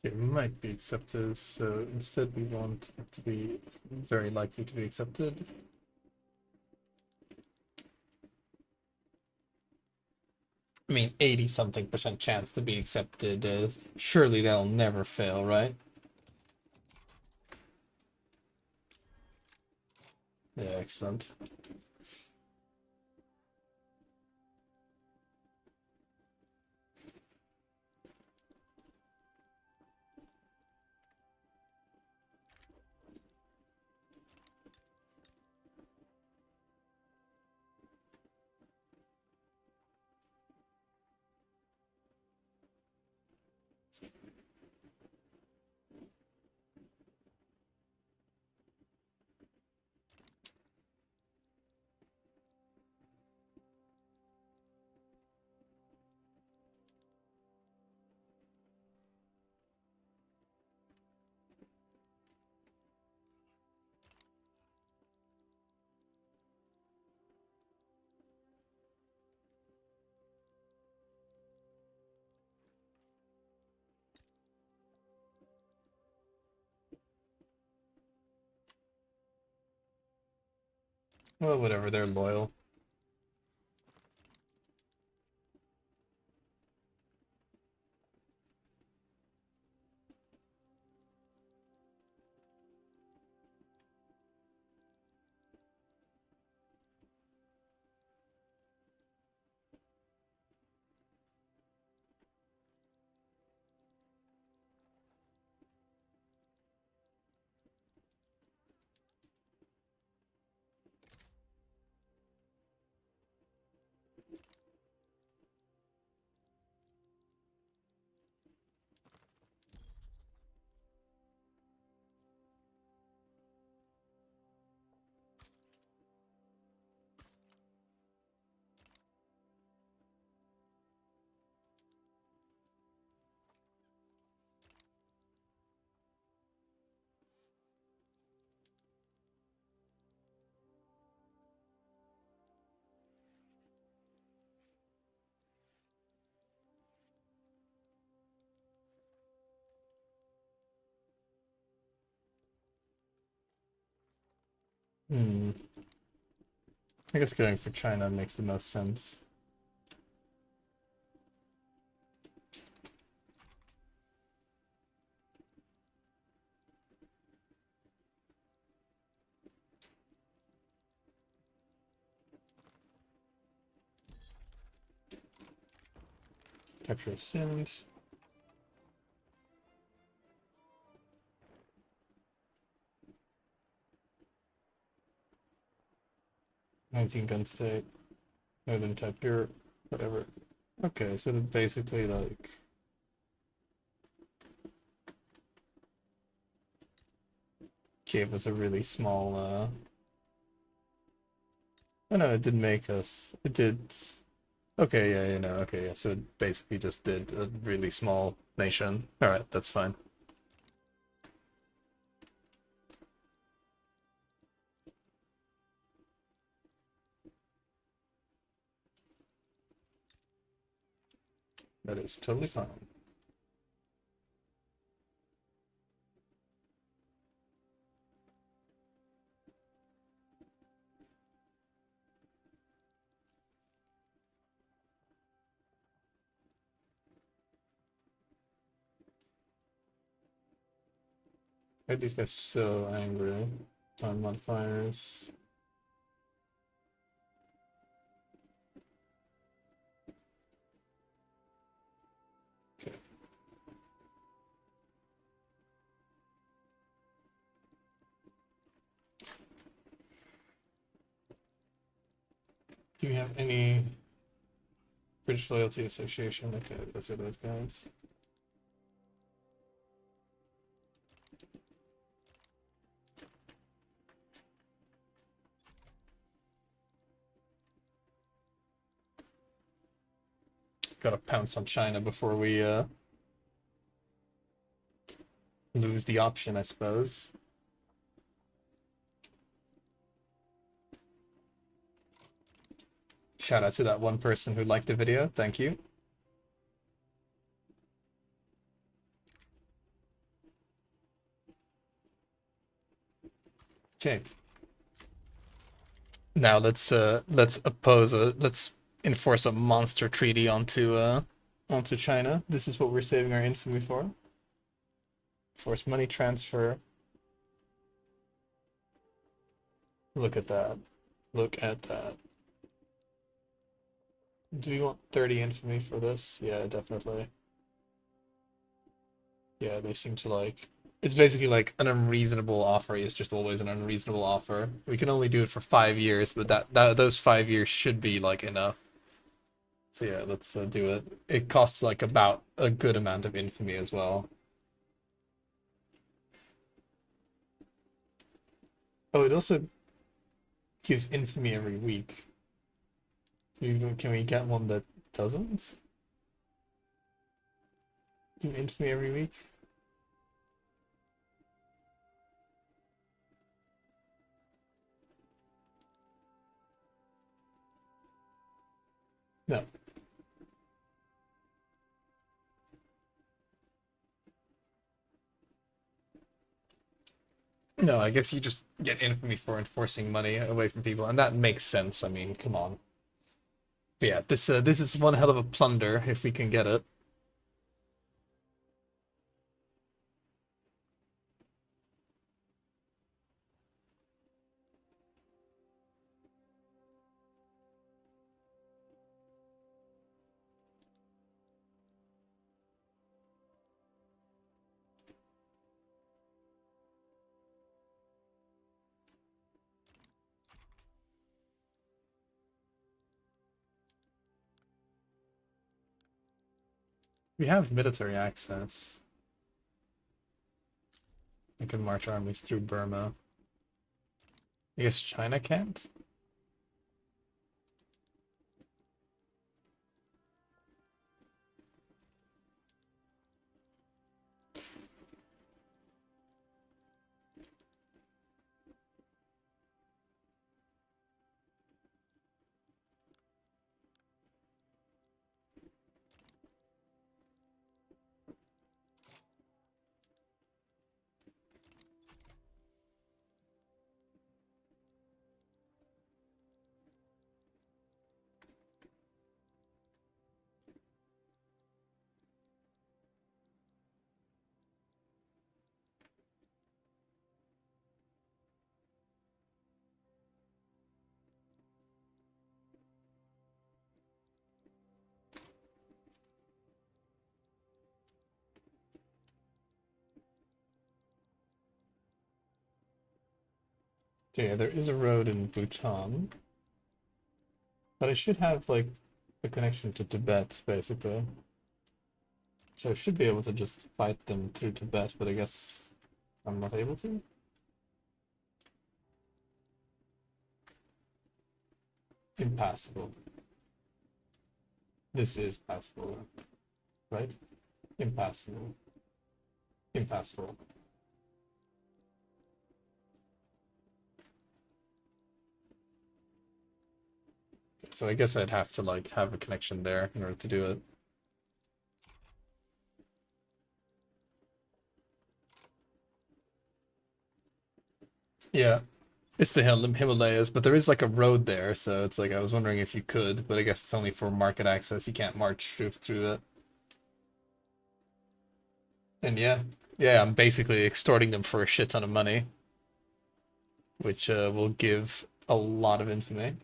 It might be accepted, so instead we want it to be very likely to be accepted. I mean, 80 something% chance to be accepted. Surely that'll never fail, right? Yeah, excellent. Well, whatever, they're loyal. Hmm. I guess going for China makes the most sense. Capture of Sind. Gun state. Northern type Europe. Whatever. Okay, so that basically like gave us a really small oh no, it did make us it did okay, yeah, you know, okay, yeah. So it basically just did a really small nation. Alright, that's fine. That is totally fine. Why are these guys so angry? Time modifiers. Okay. Do we have any British Loyalty Association? Okay, those are those guys. Gotta pounce on China before we lose the option, I suppose. Shout out to that one person who liked the video. Thank you. Okay. Now let's enforce a monster treaty onto China. This is what we're saving our infamy for. Force money transfer. Look at that. Look at that. Do we want 30 infamy for this? Yeah, definitely. Yeah, they seem to like. It's basically like an unreasonable offer is just always an unreasonable offer. We can only do it for 5 years, but those 5 years should be like enough. So yeah, let's do it. It costs like about a good amount of infamy as well. Oh, it also gives infamy every week. Can we get one that doesn't give infamy every week? No. No, I guess you just get infamy for enforcing money away from people, and that makes sense. I mean, come on. But yeah, this is one hell of a plunder if we can get it. We have military access. We can march armies through Burma. I guess China can't? So yeah, there is a road in Bhutan, but I should have like a connection to Tibet, basically. So I should be able to just fight them through Tibet, but I guess I'm not able to. Impassable. This is passable, right? Impassable. Impassable. So I guess I'd have to like have a connection there in order to do it. Yeah, it's the Himalayas, but there is like a road there, so it's like I was wondering if you could, but I guess it's only for market access. You can't march through it. And yeah, yeah, I'm basically extorting them for a shit ton of money, which will give a lot of infamy.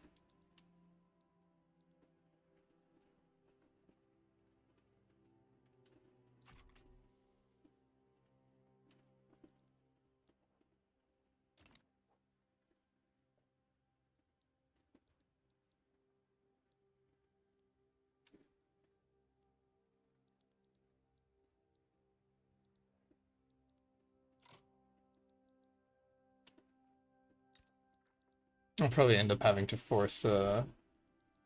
I'll probably end up having to force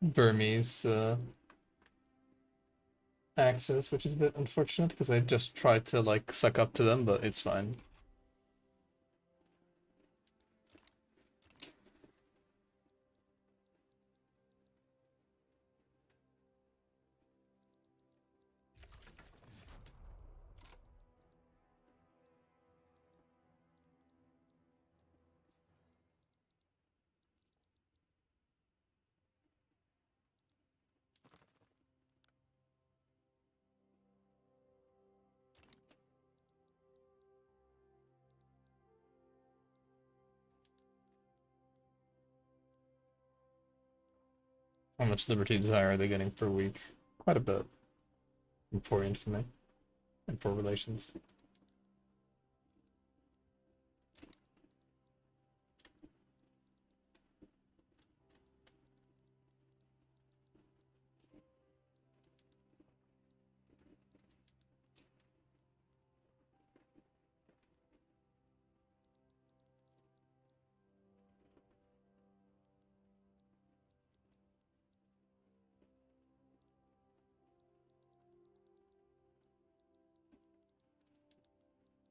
Burmese access, which is a bit unfortunate because I just tried to like suck up to them, but it's fine. How much Liberty Desire are they getting per week? Quite a bit. And poor infamy and poor relations.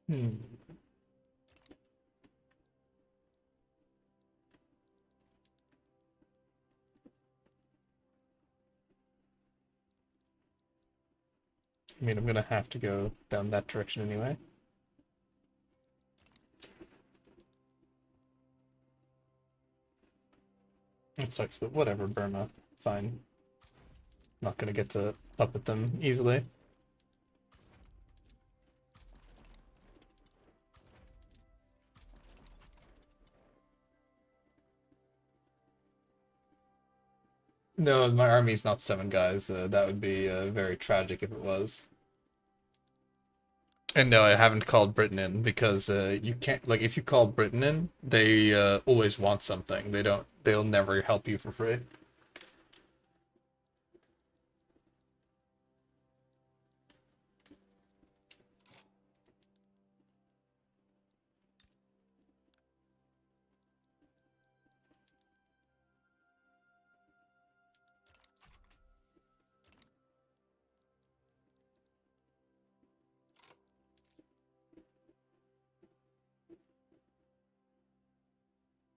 Hmm. I mean, I'm gonna have to go down that direction anyway. It sucks, but whatever, Burma. Fine. Not gonna get to puppet them easily. No, my army's not 7 guys. That would be very tragic if it was. And no, I haven't called Britain in because you can't, like, if you call Britain in, they always want something. They'll never help you for free.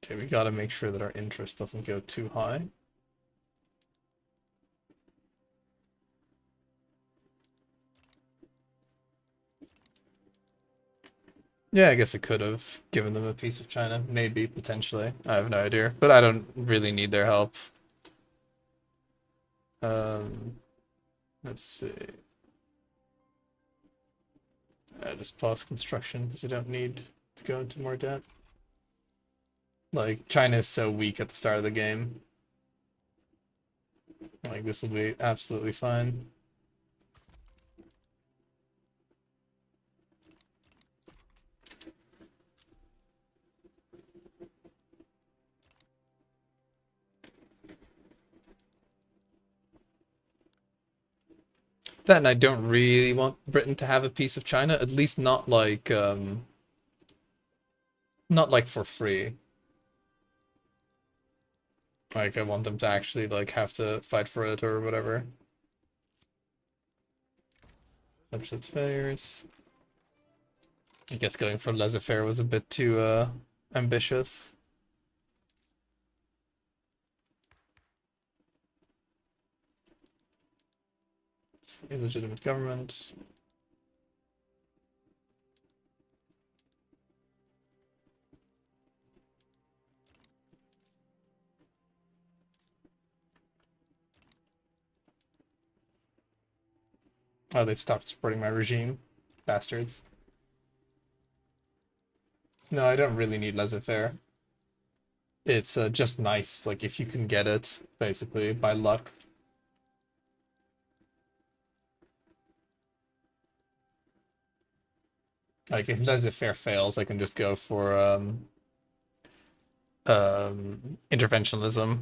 Okay, we gotta make sure that our interest doesn't go too high. Yeah, I guess it could have given them a piece of China. Maybe, potentially. I have no idea. But I don't really need their help. Um, let's see. I just pause construction because I don't need to go into more debt. Like, China is so weak at the start of the game. Like, this will be absolutely fine. That, and I don't really want Britain to have a piece of China, at least not like for free. Like, I want them to actually like have to fight for it or whatever. Absolute failures. I guess going for laissez-faire was a bit too ambitious. Illegitimate government. Oh, they've stopped supporting my regime. Bastards. No, I don't really need laissez-faire. It's just nice, like, if you can get it, basically, by luck. Like, if laissez-faire fails, I can just go for interventionism.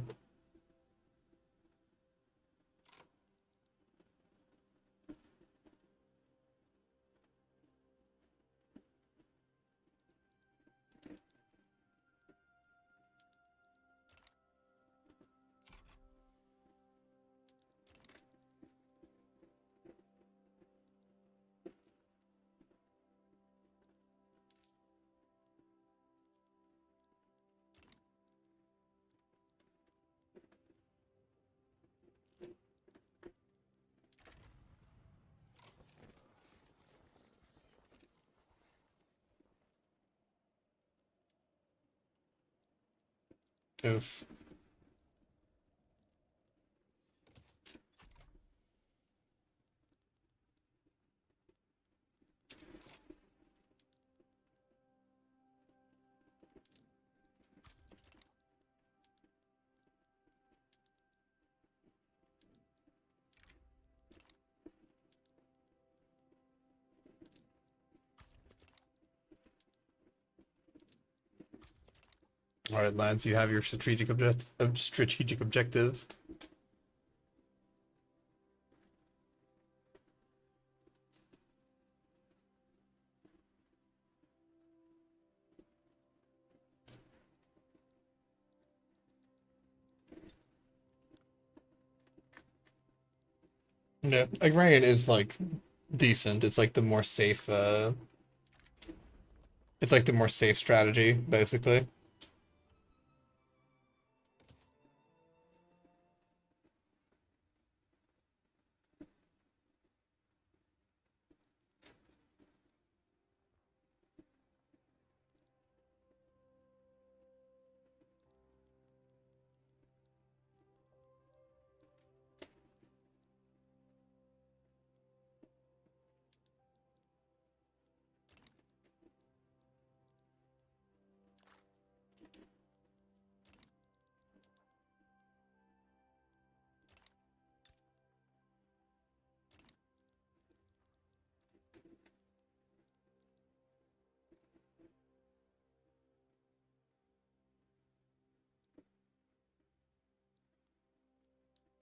Oof. All right, lads, you have your strategic objective. Yeah, agrarian is like decent. It's like the more safe. It's like the more safe strategy, basically.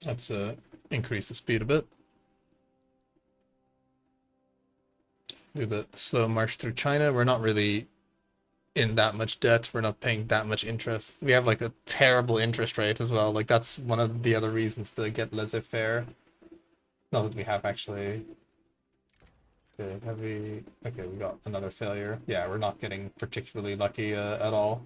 Let's increase the speed a bit. Do the slow march through China. We're not really in that much debt. We're not paying that much interest. We have like a terrible interest rate as well. Like that's one of the other reasons to get laissez-faire. Not that we have actually. Okay, heavy. Okay, we got another failure. Yeah, we're not getting particularly lucky at all.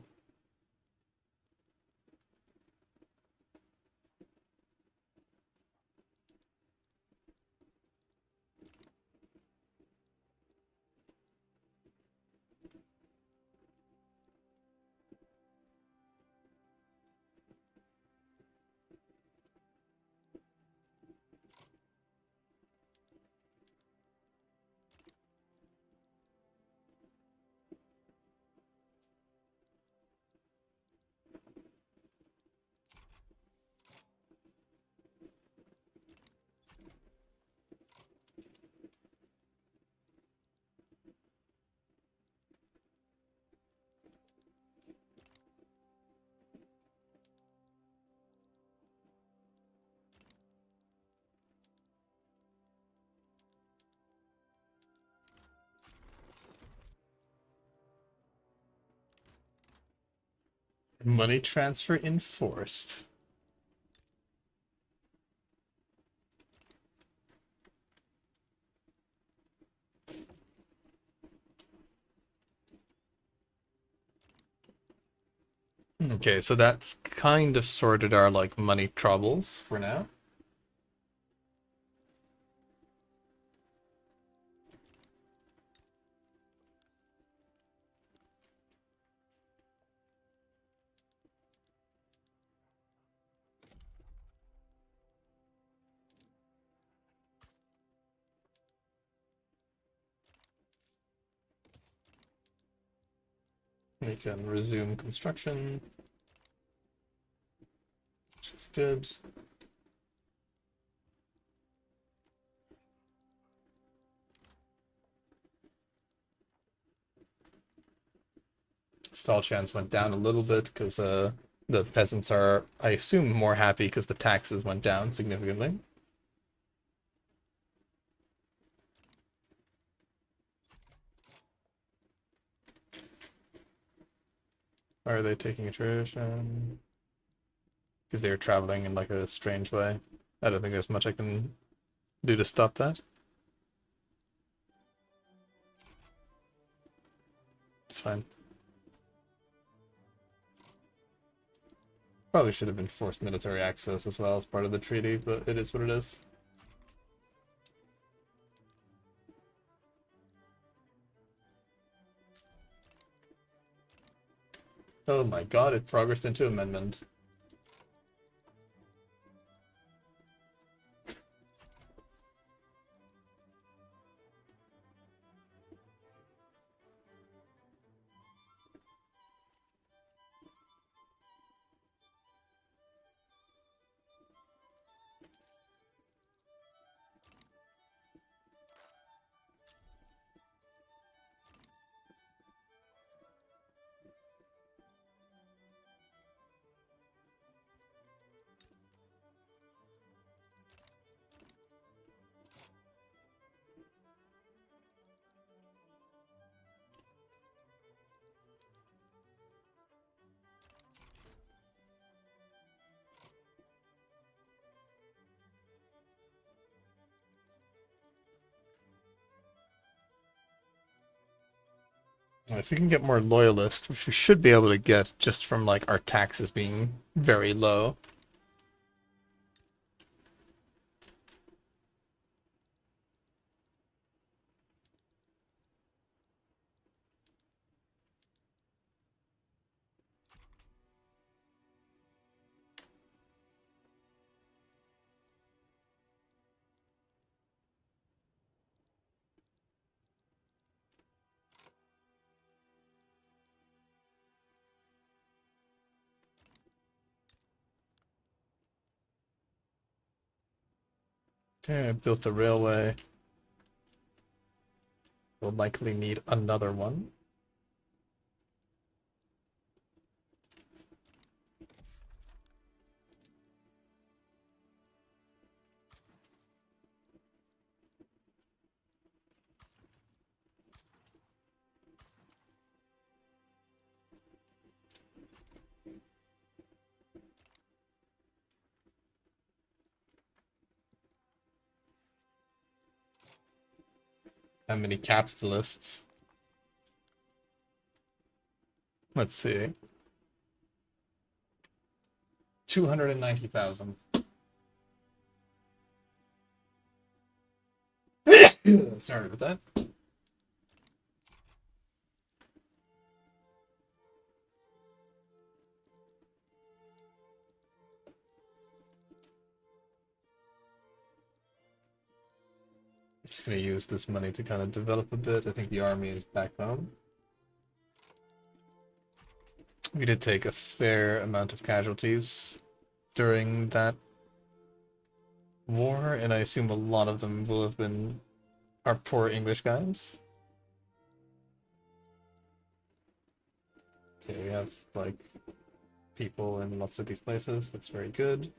Money transfer enforced. Okay, so that's kind of sorted our like money troubles for now. We can resume construction, which is good. Stall chance went down a little bit because the peasants are, I assume, more happy because the taxes went down significantly. Are they taking attrition? Because they're traveling in like a strange way. I don't think there's much I can do to stop that. It's fine. Probably should have been forced military access as well as part of the treaty, but it is what it is. Oh my god, it progressed into amendment. If we can get more loyalists, which we should be able to get just from like our taxes being very low. Okay, built the railway. We'll likely need another one. how many capitalists. Let's see. 290,000. Sorry about that. Just gonna use this money to kind of develop a bit. I think the army is back home. We did take a fair amount of casualties during that war, and I assume a lot of them will have been our poor English guys. Okay, we have like people in lots of these places. That's very good.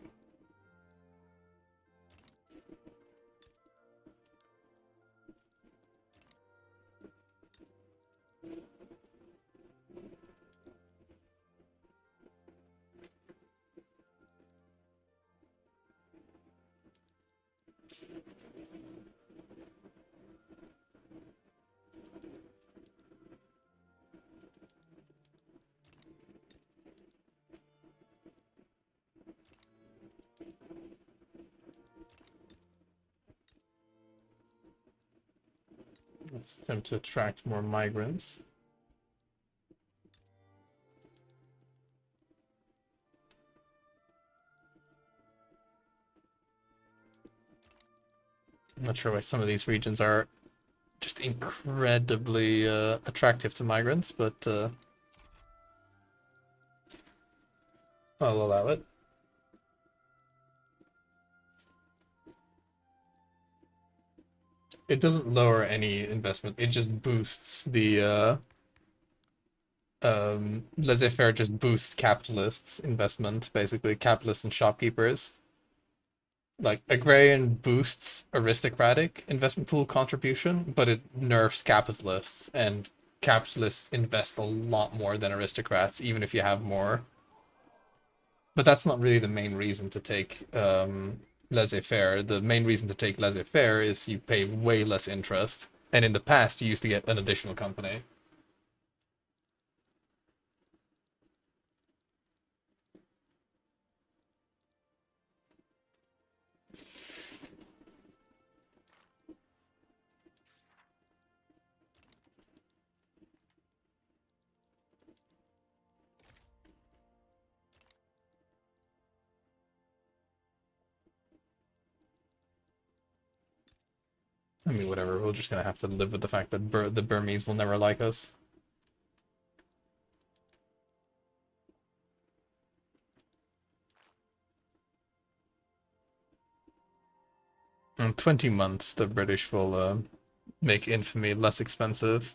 Let's attempt to attract more migrants. I'm not sure why some of these regions are just incredibly attractive to migrants, but I'll allow it. It doesn't lower any investment, it just boosts the laissez-faire just boosts capitalists' investment, basically, capitalists and shopkeepers. Like, agrarian boosts aristocratic investment pool contribution, but it nerfs capitalists, and capitalists invest a lot more than aristocrats, even if you have more. But that's not really the main reason to take laissez-faire. The main reason to take laissez-faire is you pay way less interest, and in the past you used to get an additional company. I mean, whatever, we're just gonna have to live with the fact that the Burmese will never like us. In 20 months, the British will make infamy less expensive.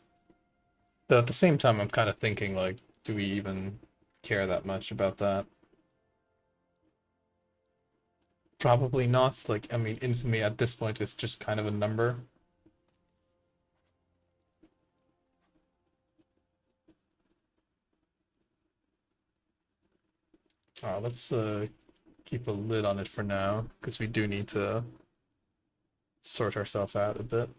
Though at the same time, I'm kind of thinking, like, do we even care that much about that? Probably not. Like, I mean, infamy at this point is just kind of a number. Let's keep a lid on it for now, because we do need to sort ourselves out a bit.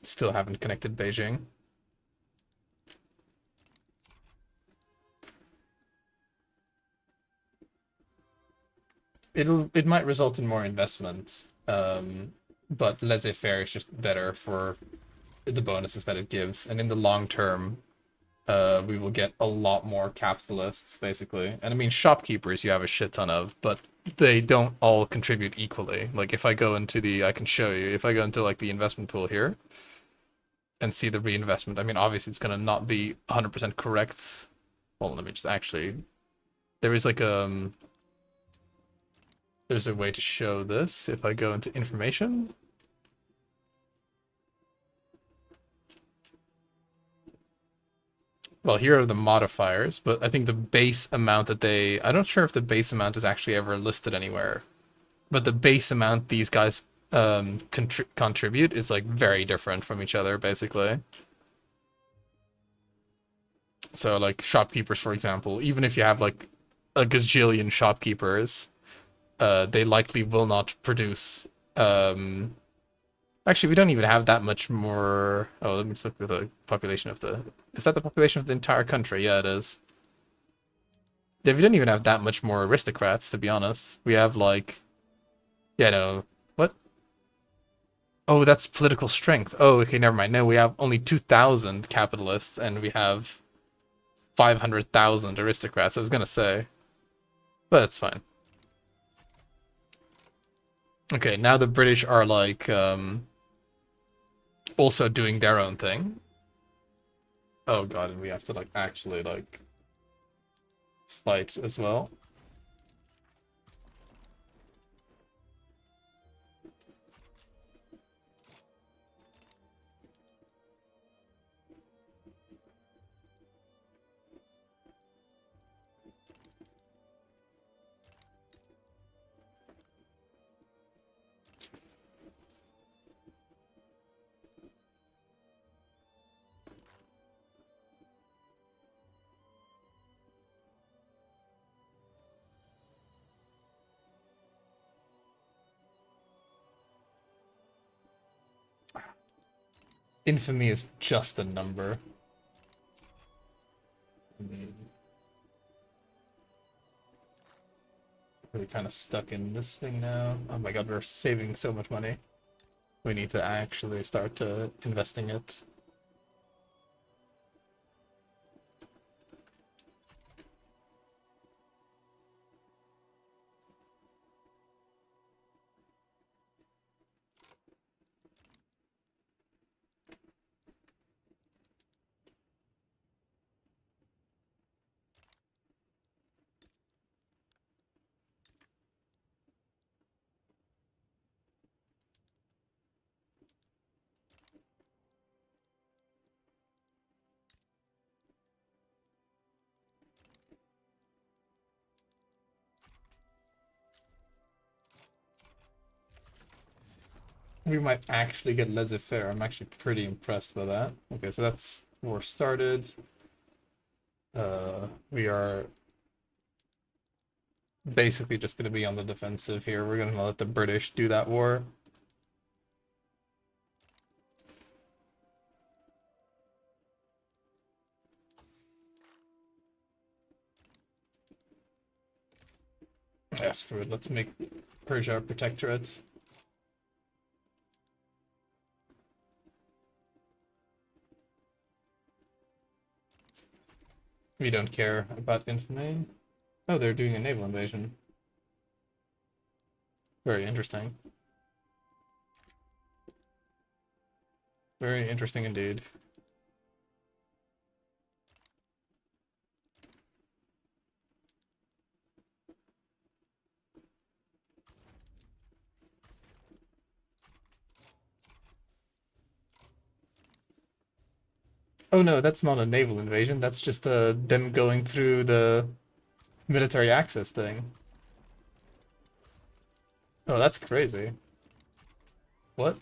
Still haven't connected Beijing. It might result in more investment, but laissez-faire is just better for the bonuses that it gives, and in the long term, we will get a lot more capitalists, basically. And I mean, shopkeepers you have a shit ton of, but they don't all contribute equally. Like, if I go into I can show you, if I go into like the investment pool here and see the reinvestment, I mean, obviously it's gonna not be 100% correct. Well, let me just actually, there is like there's a way to show this if I go into information. Well, here are the modifiers, but I think the base amount that I'm not sure if the base amount is actually ever listed anywhere, but the base amount these guys contribute is like very different from each other, basically. So like shopkeepers, for example, even if you have like a gazillion shopkeepers, they likely will not produce. Actually, we don't even have that much more. Oh, let me just look at the population of the. Is that the population of the entire country? Yeah, it is. Yeah, we don't even have that much more aristocrats, to be honest. We have like, yeah, no, what? Oh, that's political strength. Oh, okay, never mind. No, we have only 2,000 capitalists, and we have 500,000 aristocrats. I was gonna say, but it's fine. Okay, now the British are like also doing their own thing. Oh god, and we have to like actually like fight as well. Infamy is just a number. We're kind of stuck in this thing now. Oh my god, we're saving so much money. We need to actually start investing it. We might actually get laissez-faire. I'm actually pretty impressed by that. Okay, so that's war started. We are basically just going to be on the defensive here. We're going to let the British do that war. Yeah, screw it. Let's make Persia our protectorate. We don't care about infamy. Oh, they're doing a naval invasion. Very interesting. Very interesting indeed. Oh no, that's not a naval invasion. That's just them going through the military access thing. Oh, that's crazy. What?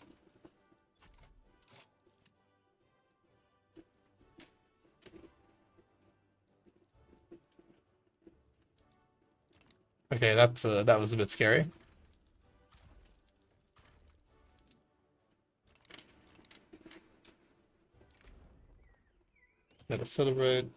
Okay, that was a bit scary. Let us celebrate.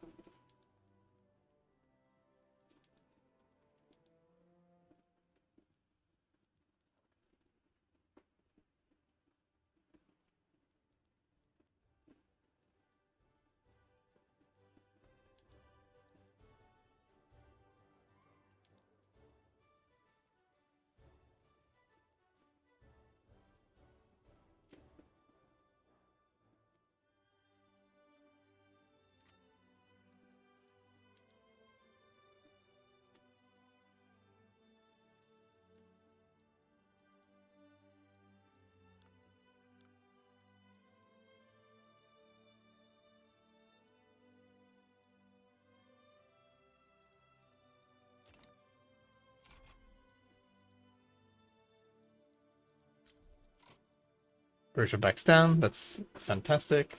Persia backs down. That's fantastic.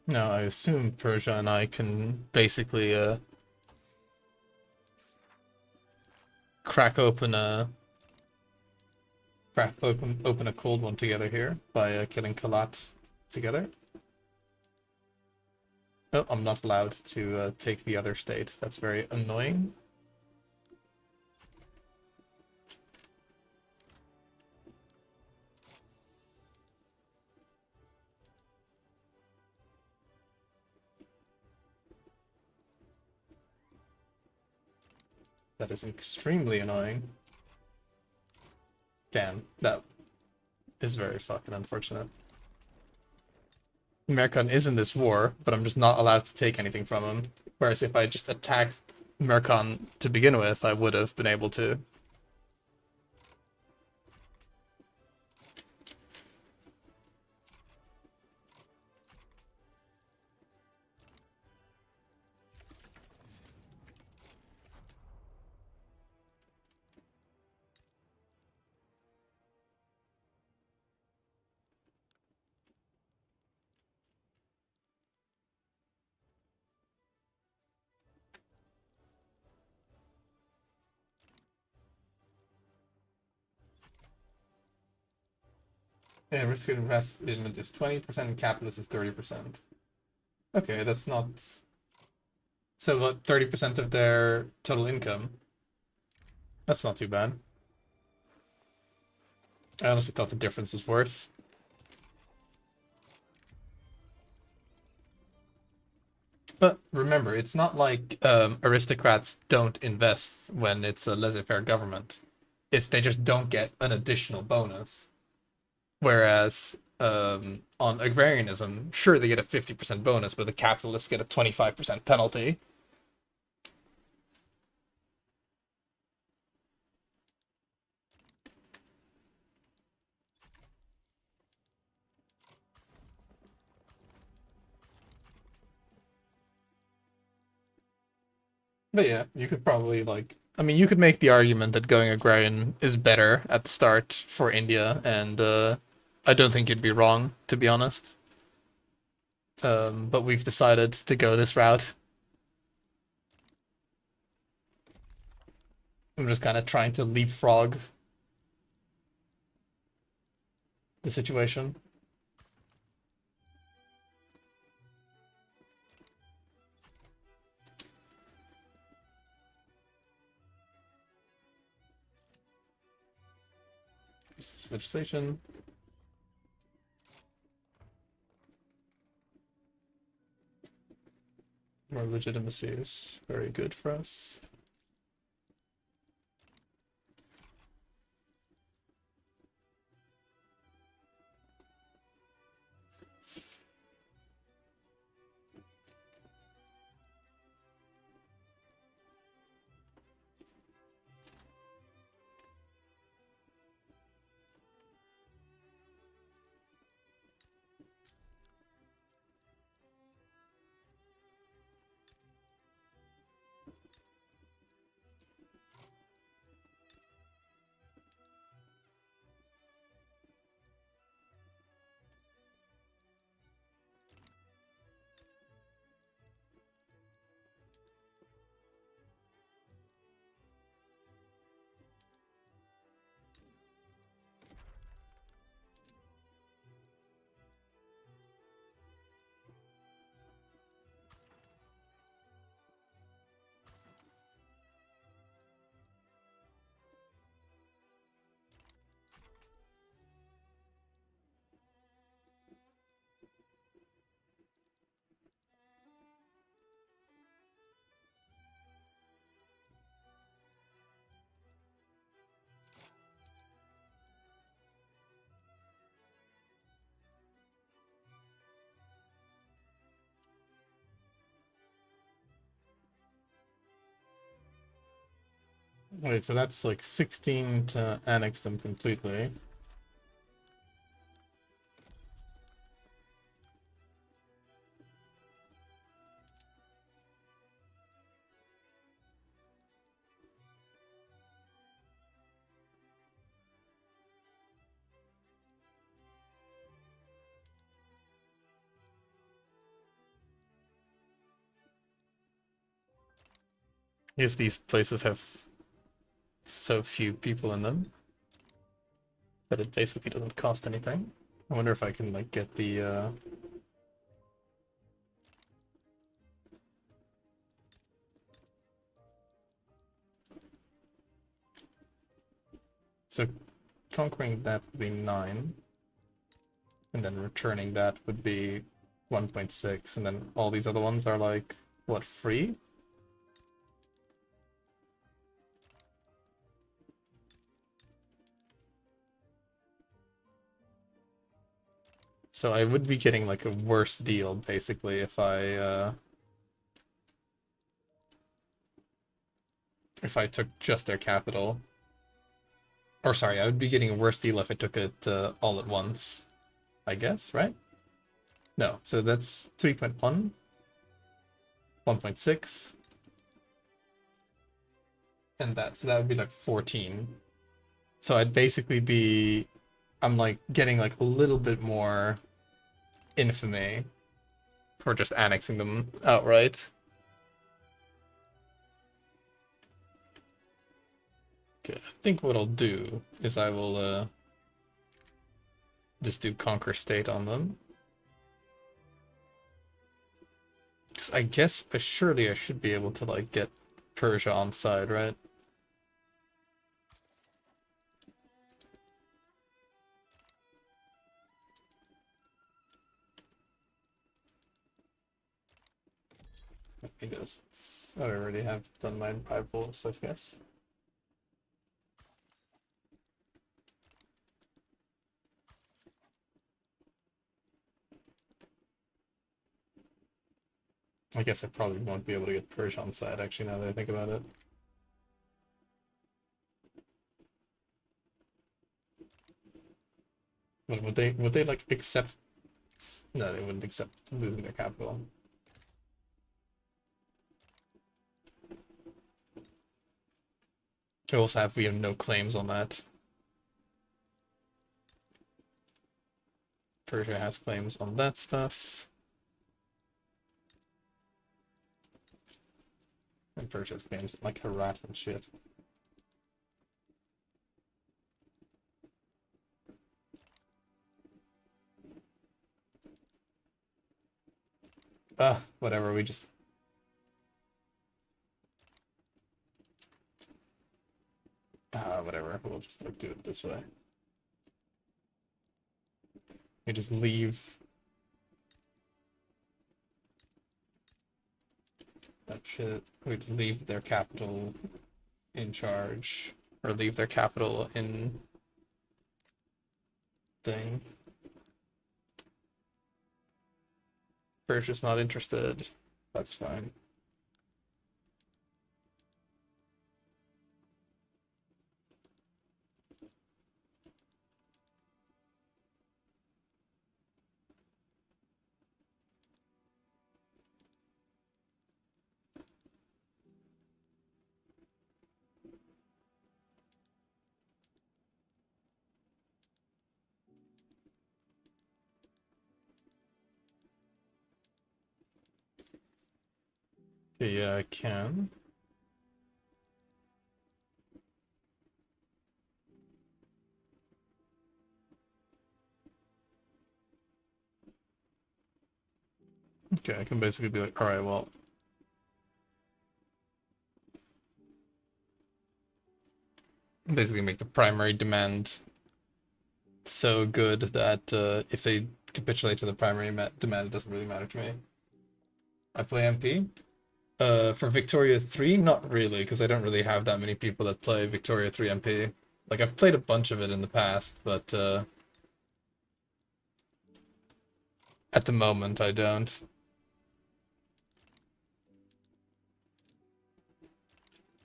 Now, I assume Persia and I can basically crack open a open a cold one together here by killing Kalat together. Oh, I'm not allowed to take the other state. That's very annoying. That is extremely annoying. Damn, that is very fucking unfortunate. Merkan is in this war, but I'm just not allowed to take anything from him. Whereas if I just attacked Merkan to begin with, I would have been able to. Yeah, risk investment is 20%, capitalist is 30%. Okay, that's not. So, what, 30% of their total income? That's not too bad. I honestly thought the difference was worse. But remember, it's not like aristocrats don't invest when it's a laissez-faire government. It's they just don't get an additional bonus. Whereas on agrarianism, sure they get a 50% bonus, but the capitalists get a 25% penalty. But yeah, you could probably like I mean you could make the argument that going agrarian is better at the start for India, and I don't think you'd be wrong, to be honest. But we've decided to go this route. I'm just kind of trying to leapfrog the situation. Legislation. More legitimacy is very good for us. Wait, so that's like 16 to annex them completely. guess these places have so few people in them that it basically doesn't cost anything. I wonder if I can like get the so conquering that would be 9, and then returning that would be 1.6, and then all these other ones are like, what, free? So I would be getting like a worse deal basically if I took just their capital. Or sorry, I would be getting a worse deal if I took it all at once, I guess, right? No, so that's 3.1, 1.6, and so that would be like 14. So I'd basically be, I'm like getting like a little bit more infamy for just annexing them outright. Okay, I think what I'll do is I will just do conquer state on them. Because I guess surely I should be able to like get Persia on side, right? I guess I already have done my rivals, I guess. I guess I probably won't be able to get Persia on side, actually, now that I think about it. But would they like accept? No, they wouldn't accept losing their capital. We have no claims on that. Persia has claims on that stuff. And Persia's claims like Herat and shit. Whatever, we just... whatever, we'll just like do it this way. We just leave that shit. We'd leave their capital in charge, or leave their capital in thing. Persia's not interested. That's fine. Yeah, I can. Okay, I can basically be like, alright, well, basically make the primary demand so good that if they capitulate to the primary demand, it doesn't really matter to me. I play MP. For Victoria 3, not really, because I don't really have that many people that play Victoria 3 MP. Like, I've played a bunch of it in the past, but at the moment I don't.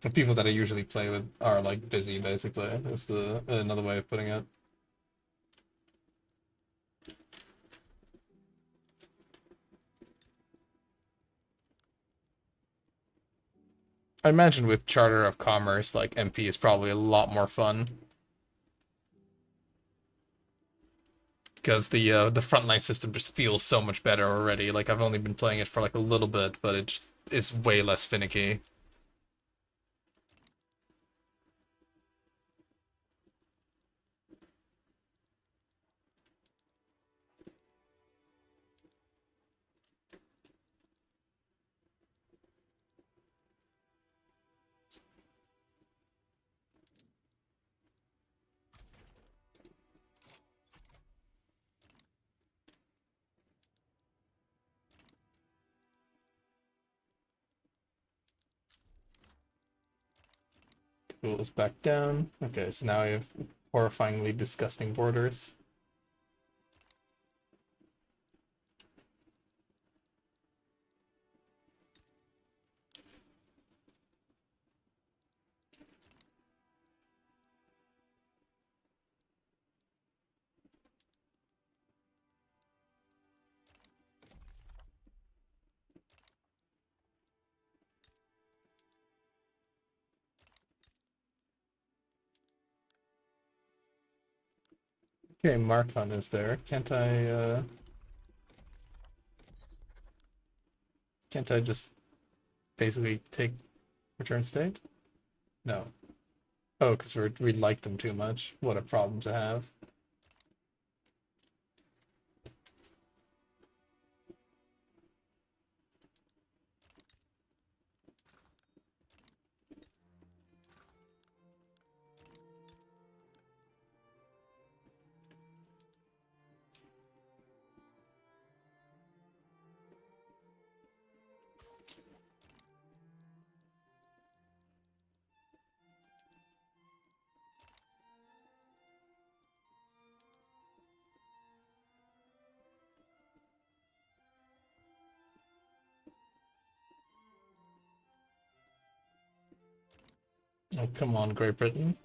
The people that I usually play with are, like, busy, basically, is another way of putting it. I imagine with Charter of Commerce, like, MP is probably a lot more fun. Because the frontline system just feels so much better already. Like, I've only been playing it for like a little bit, but it just is way less finicky. Cools back down. Okay, so now we have horrifyingly disgusting borders. Okay, Marcon is there. Can't I just basically take return state? No. Oh, because we like them too much. What a problem to have. Oh, come on, Great Britain.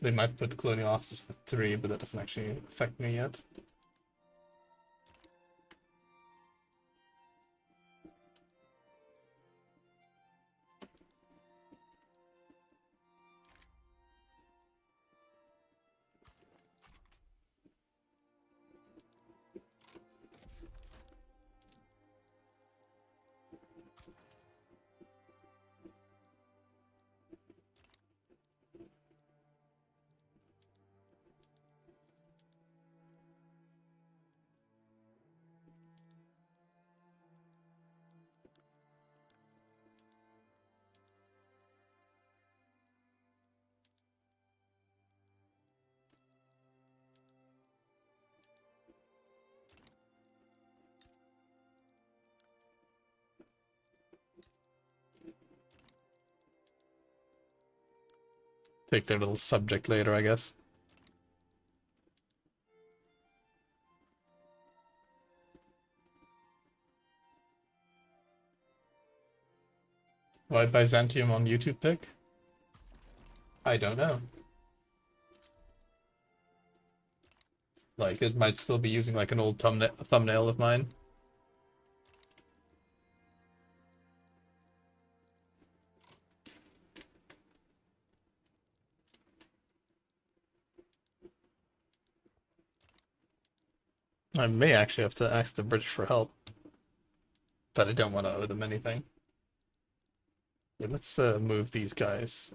They might put colonial officers to 3, but that doesn't actually affect me yet. Take their little subject later, I guess. Why Byzantium on YouTube pick? I don't know. Like, it might still be using like an old thumbnail of mine. I may actually have to ask the British for help, but I don't want to owe them anything. Yeah, let's move these guys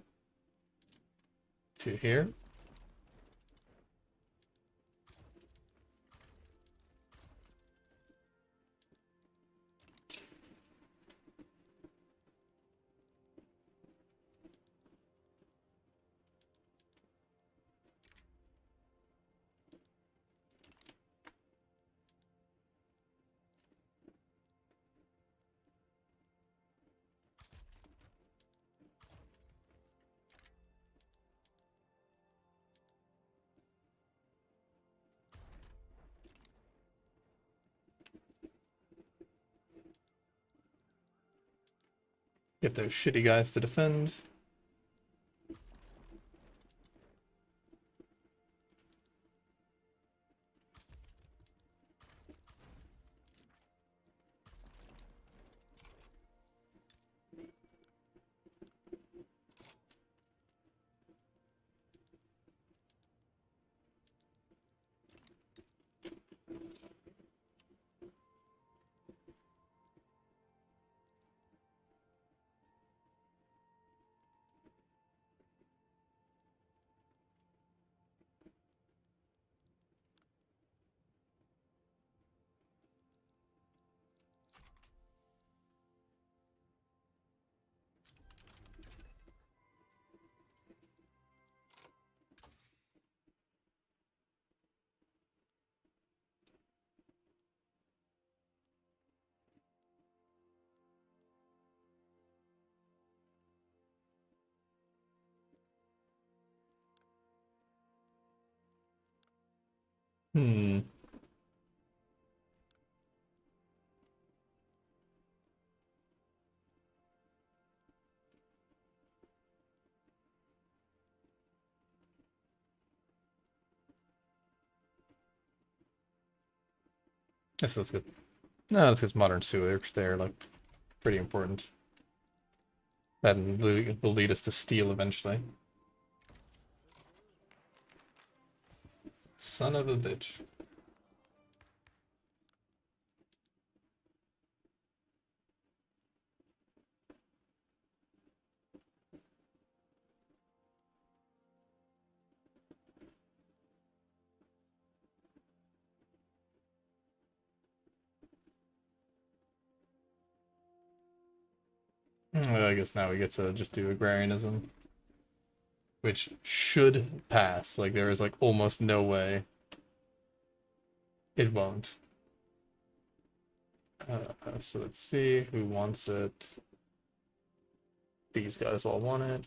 to here. Get those shitty guys to defend. Hmm. That's good. No, that's because modern sewers, they're like pretty important. That will lead us to steel eventually. Son of a bitch. Well, I guess now we get to just do agrarianism, which should pass. Like there is like almost no way it won't. So let's see who wants it. These guys all want it.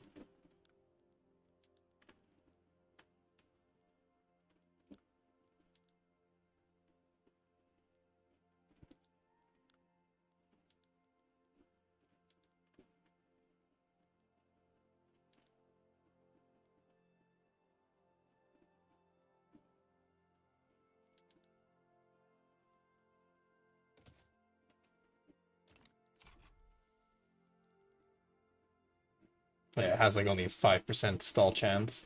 Yeah, it has like only a 5% stall chance.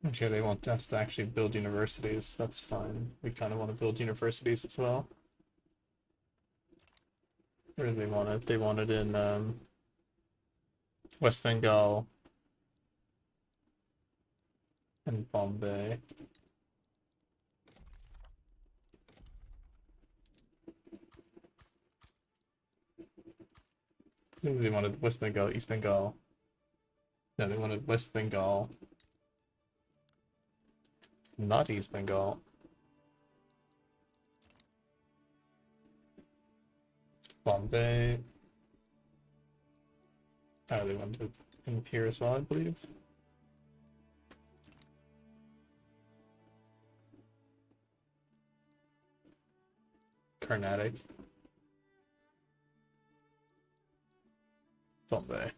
Okay, they want us to actually build universities. That's fine. We kind of want to build universities as well. Where do they want it? They want it in West Bengal and Bombay. Maybe they wanted West Bengal, East Bengal. No, they wanted West Bengal, not East Bengal. Bombay. Oh, they wanted it in here as well, I believe. Carnatic. Bombay.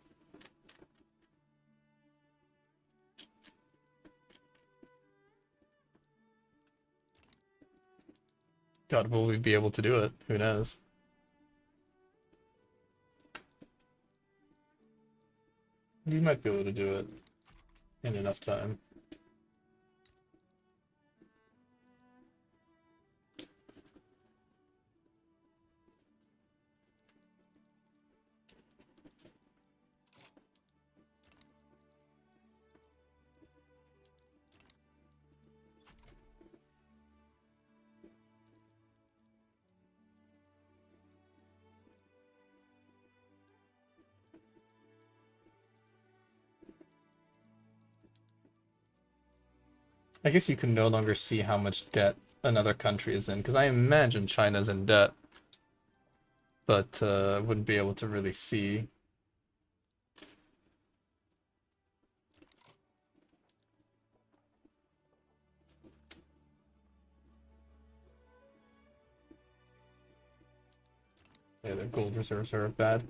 God, will we be able to do it? Who knows? We might be able to do it in enough time. I guess you can no longer see how much debt another country is in, because I imagine China's in debt, but wouldn't be able to really see. Yeah, their gold reserves are bad.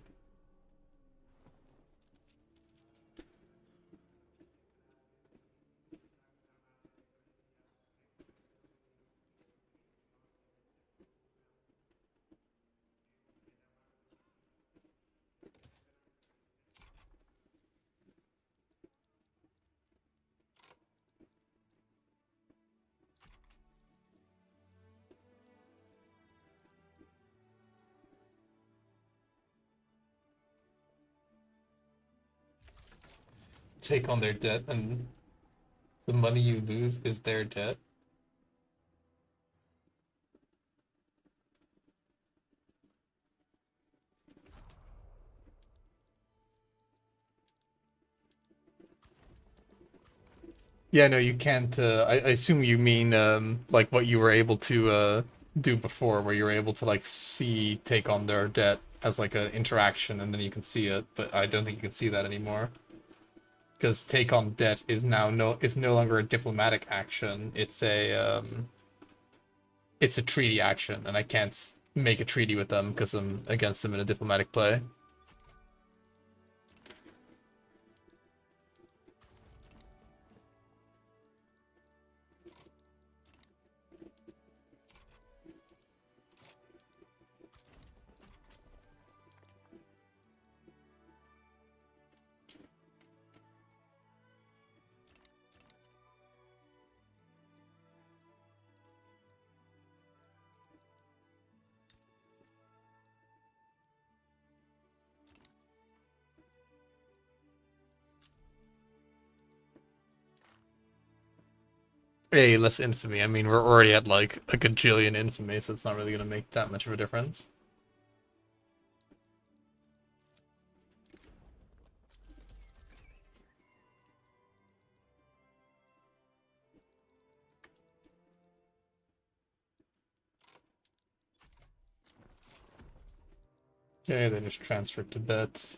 take on their debt, and the money you lose is their debt. Yeah, no, you can't. I assume you mean like what you were able to do before, where you were able to like see take on their debt as like an interaction, and then you can see it. But I don't think you can see that anymore because take on debt is no longer a diplomatic action. It's a treaty action, and I can't make a treaty with them because I'm against them in a diplomatic play. Hey, less infamy. I mean, we're already at like a gajillion infamy, so it's not really gonna make that much of a difference. Okay, then just transfer Tibet.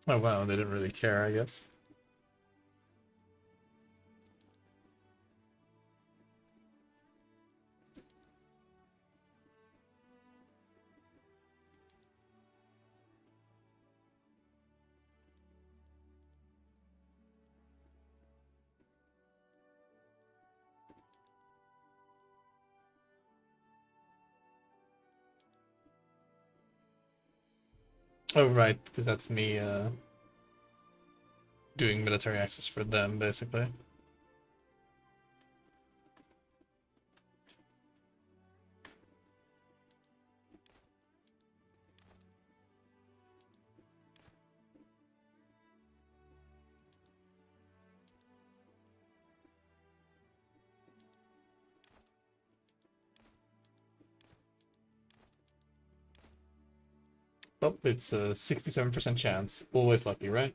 Oh wow, they didn't really care, I guess. Oh right, because that's me doing military access for them, basically. Oh, it's a 67% chance. Always lucky, right?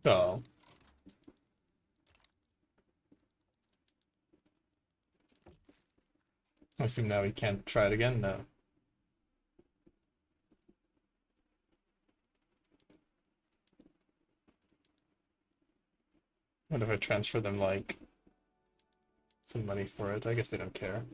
Oh, I assume now we can't try it again? No. What if I transfer them, like, some money for it? I guess they don't care.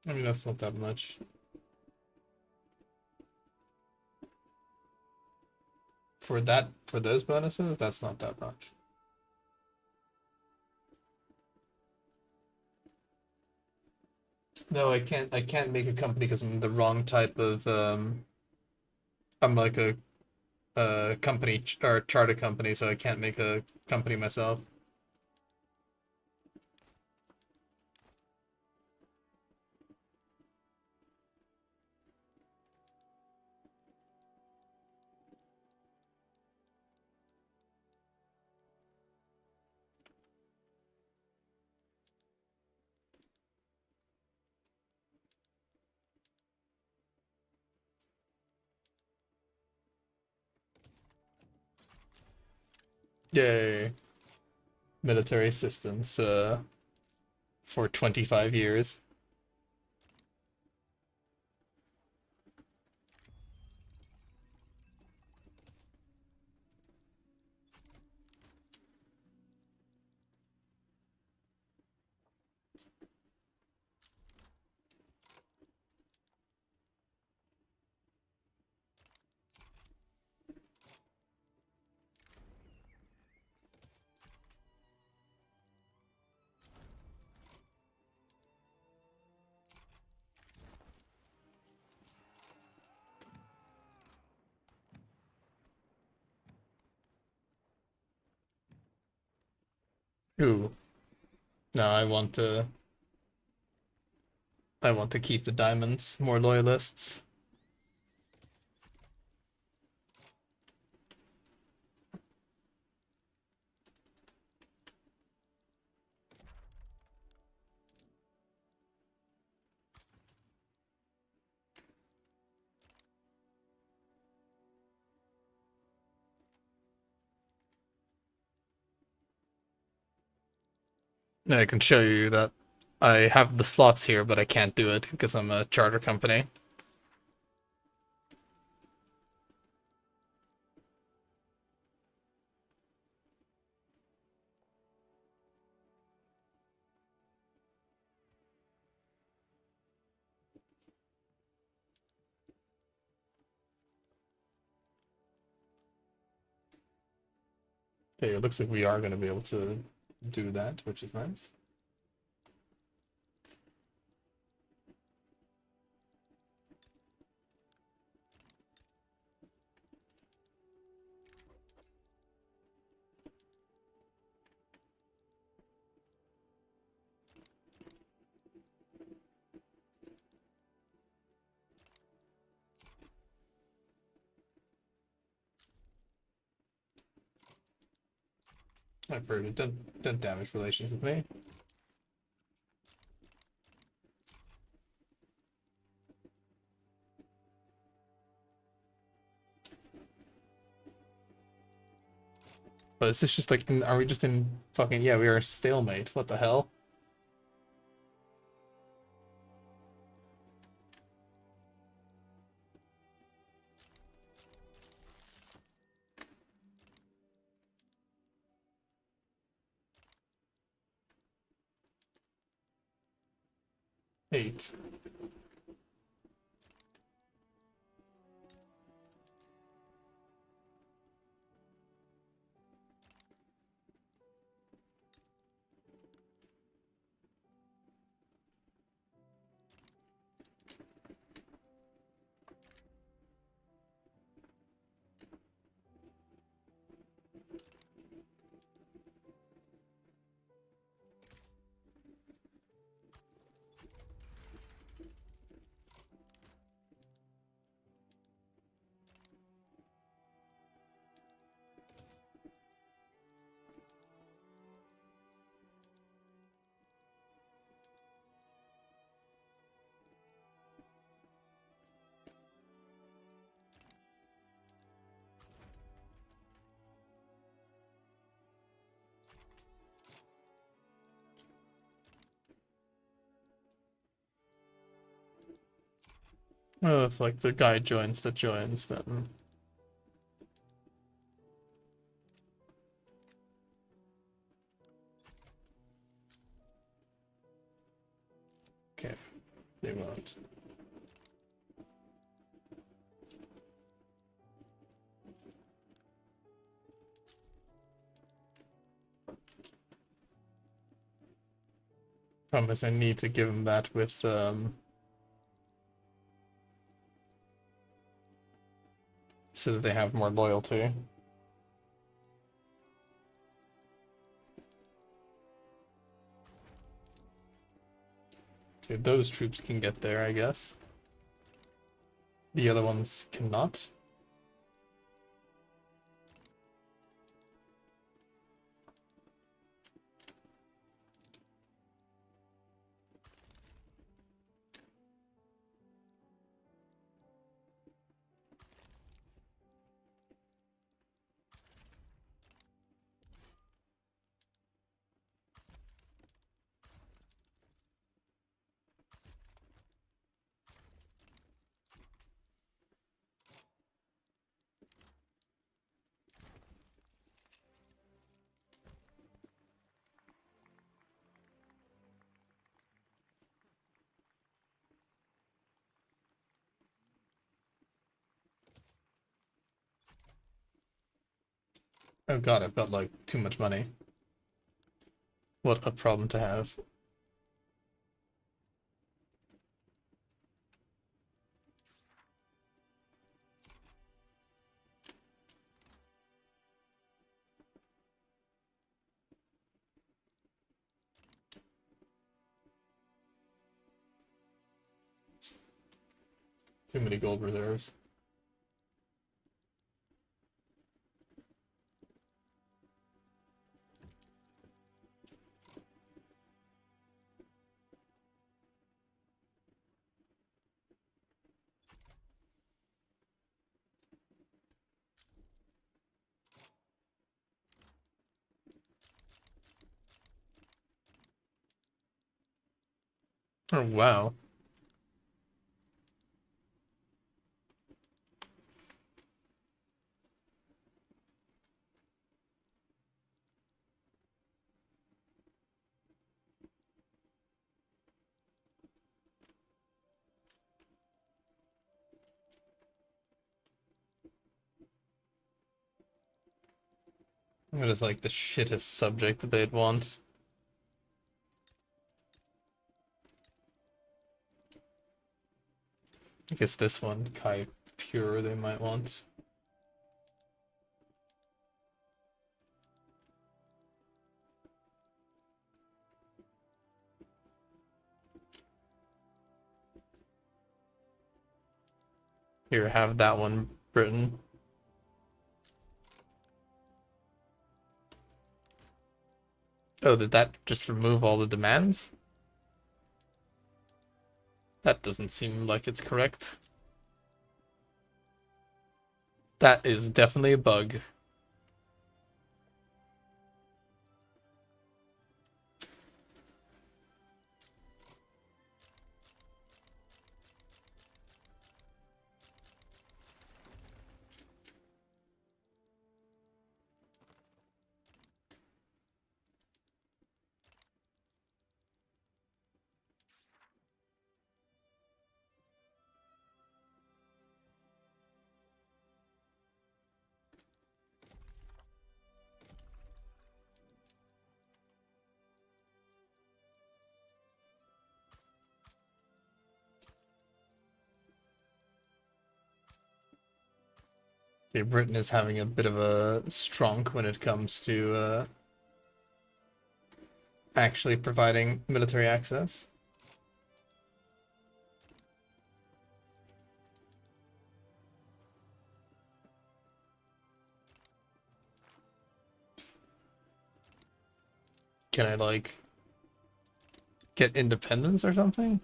I mean, that's not that much. For those bonuses, that's not that much. No, I can't make a company because I'm the wrong type of I'm like a company or charter company, so I can't make a company myself. Yay. Military assistance for 25 years. Ooh. No, I want to keep the diamonds, more loyalists. I can show you that I have the slots here, but I can't do it because I'm a charter company. Okay, it looks like we are going to be able to do that, which is nice. I've heard it. Don't damage relations with me. But is this just like, are we just in fucking, yeah, we are a stalemate. What the hell? Eight. Well, if like the guy joins that joins, then okay. They won't. Promise I need to give them that with so that they have more loyalty. So those troops can get there, I guess. The other ones cannot. Oh god, I've got like too much money. What a problem to have. Too many gold reserves. Oh wow. That is like the shittest subject that they'd want. I guess this one, Kai Pure, they might want. Here, have that one, Britain. Oh, did that just remove all the demands? That doesn't seem like it's correct. That is definitely a bug. Okay, Britain is having a bit of a stronk when it comes to actually providing military access. Can I, like, get independence or something?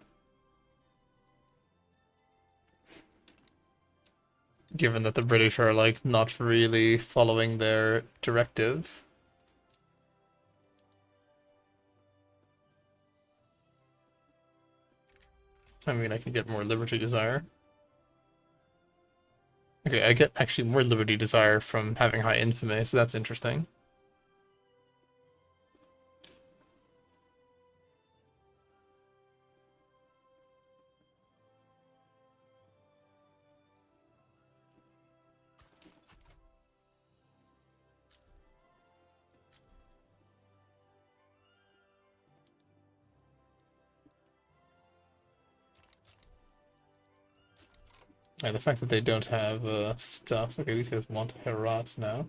Given that the British are, like, not really following their directive. I mean, I can get more Liberty Desire. Okay, I get actually more Liberty Desire from having high infamy, so that's interesting. And the fact that they don't have stuff. Okay, these guys want Herat now.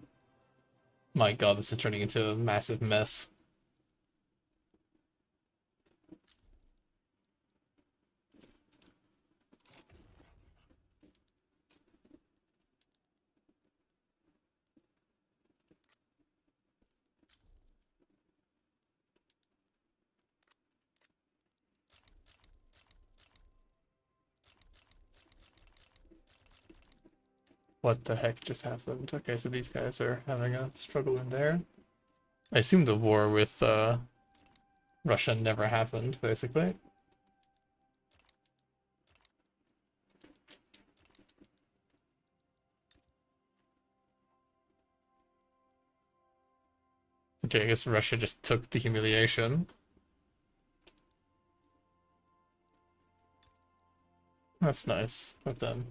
My god, this is turning into a massive mess. What the heck just happened? Okay, so these guys are having a struggle in there. I assume the war with Russia never happened, basically. Okay, I guess Russia just took the humiliation. That's nice of them.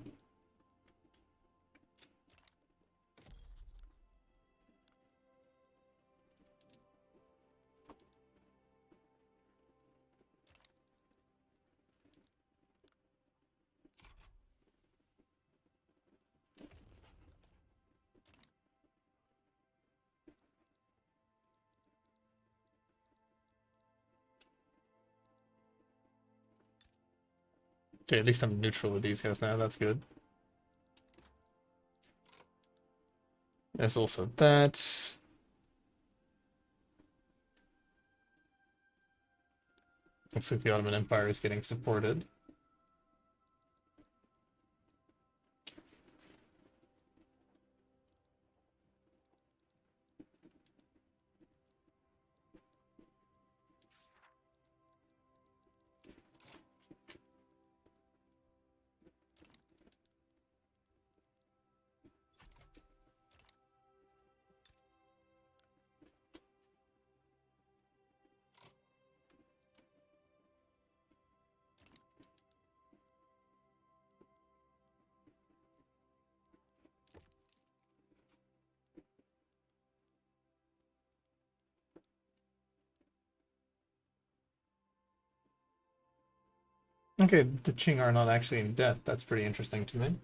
Okay, at least I'm neutral with these guys now, that's good. There's also that. Looks like the Ottoman Empire is getting supported. Okay, the Qing are not actually in debt. That's pretty interesting to me.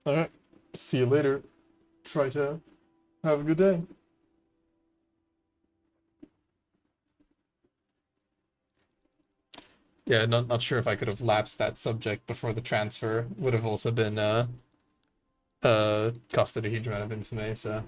Alright, see you later. Try to have a good day. Yeah, not sure if I could have lapsed that subject before the transfer. Would have also been costed a huge amount of infamy, so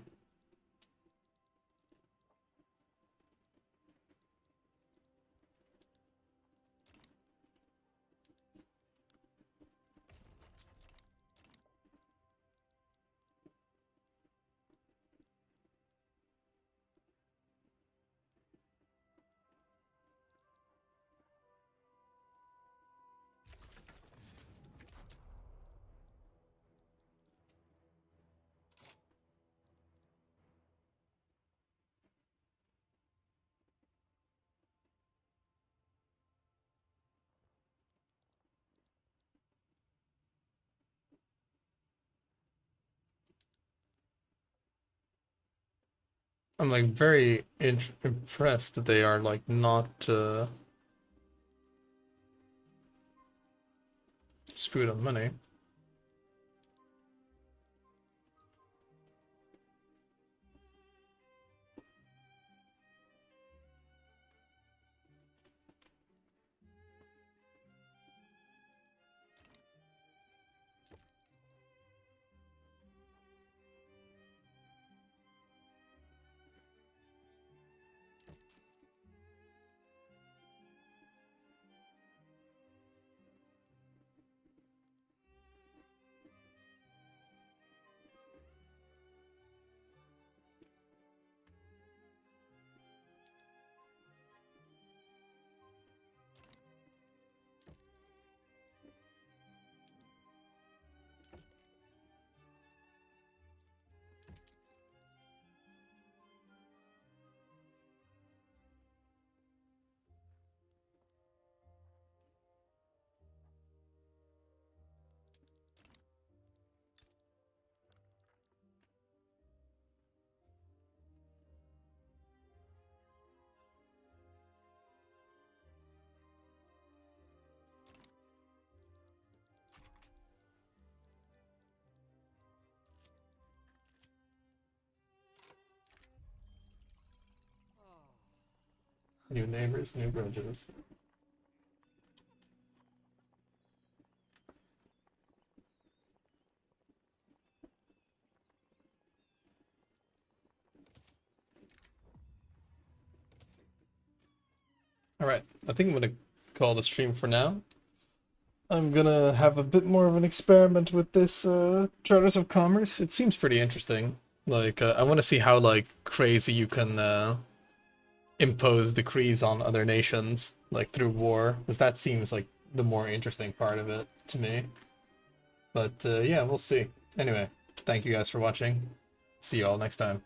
I'm like very impressed that they are like not screwed on money. New neighbors, new grudges. Alright, I think I'm gonna call the stream for now. I'm gonna have a bit more of an experiment with this Charters of Commerce. It seems pretty interesting. Like, I want to see how, like, crazy you can impose decrees on other nations, like, through war. Because that seems like the more interesting part of it to me. But, yeah, we'll see. Anyway, thank you guys for watching. See you all next time.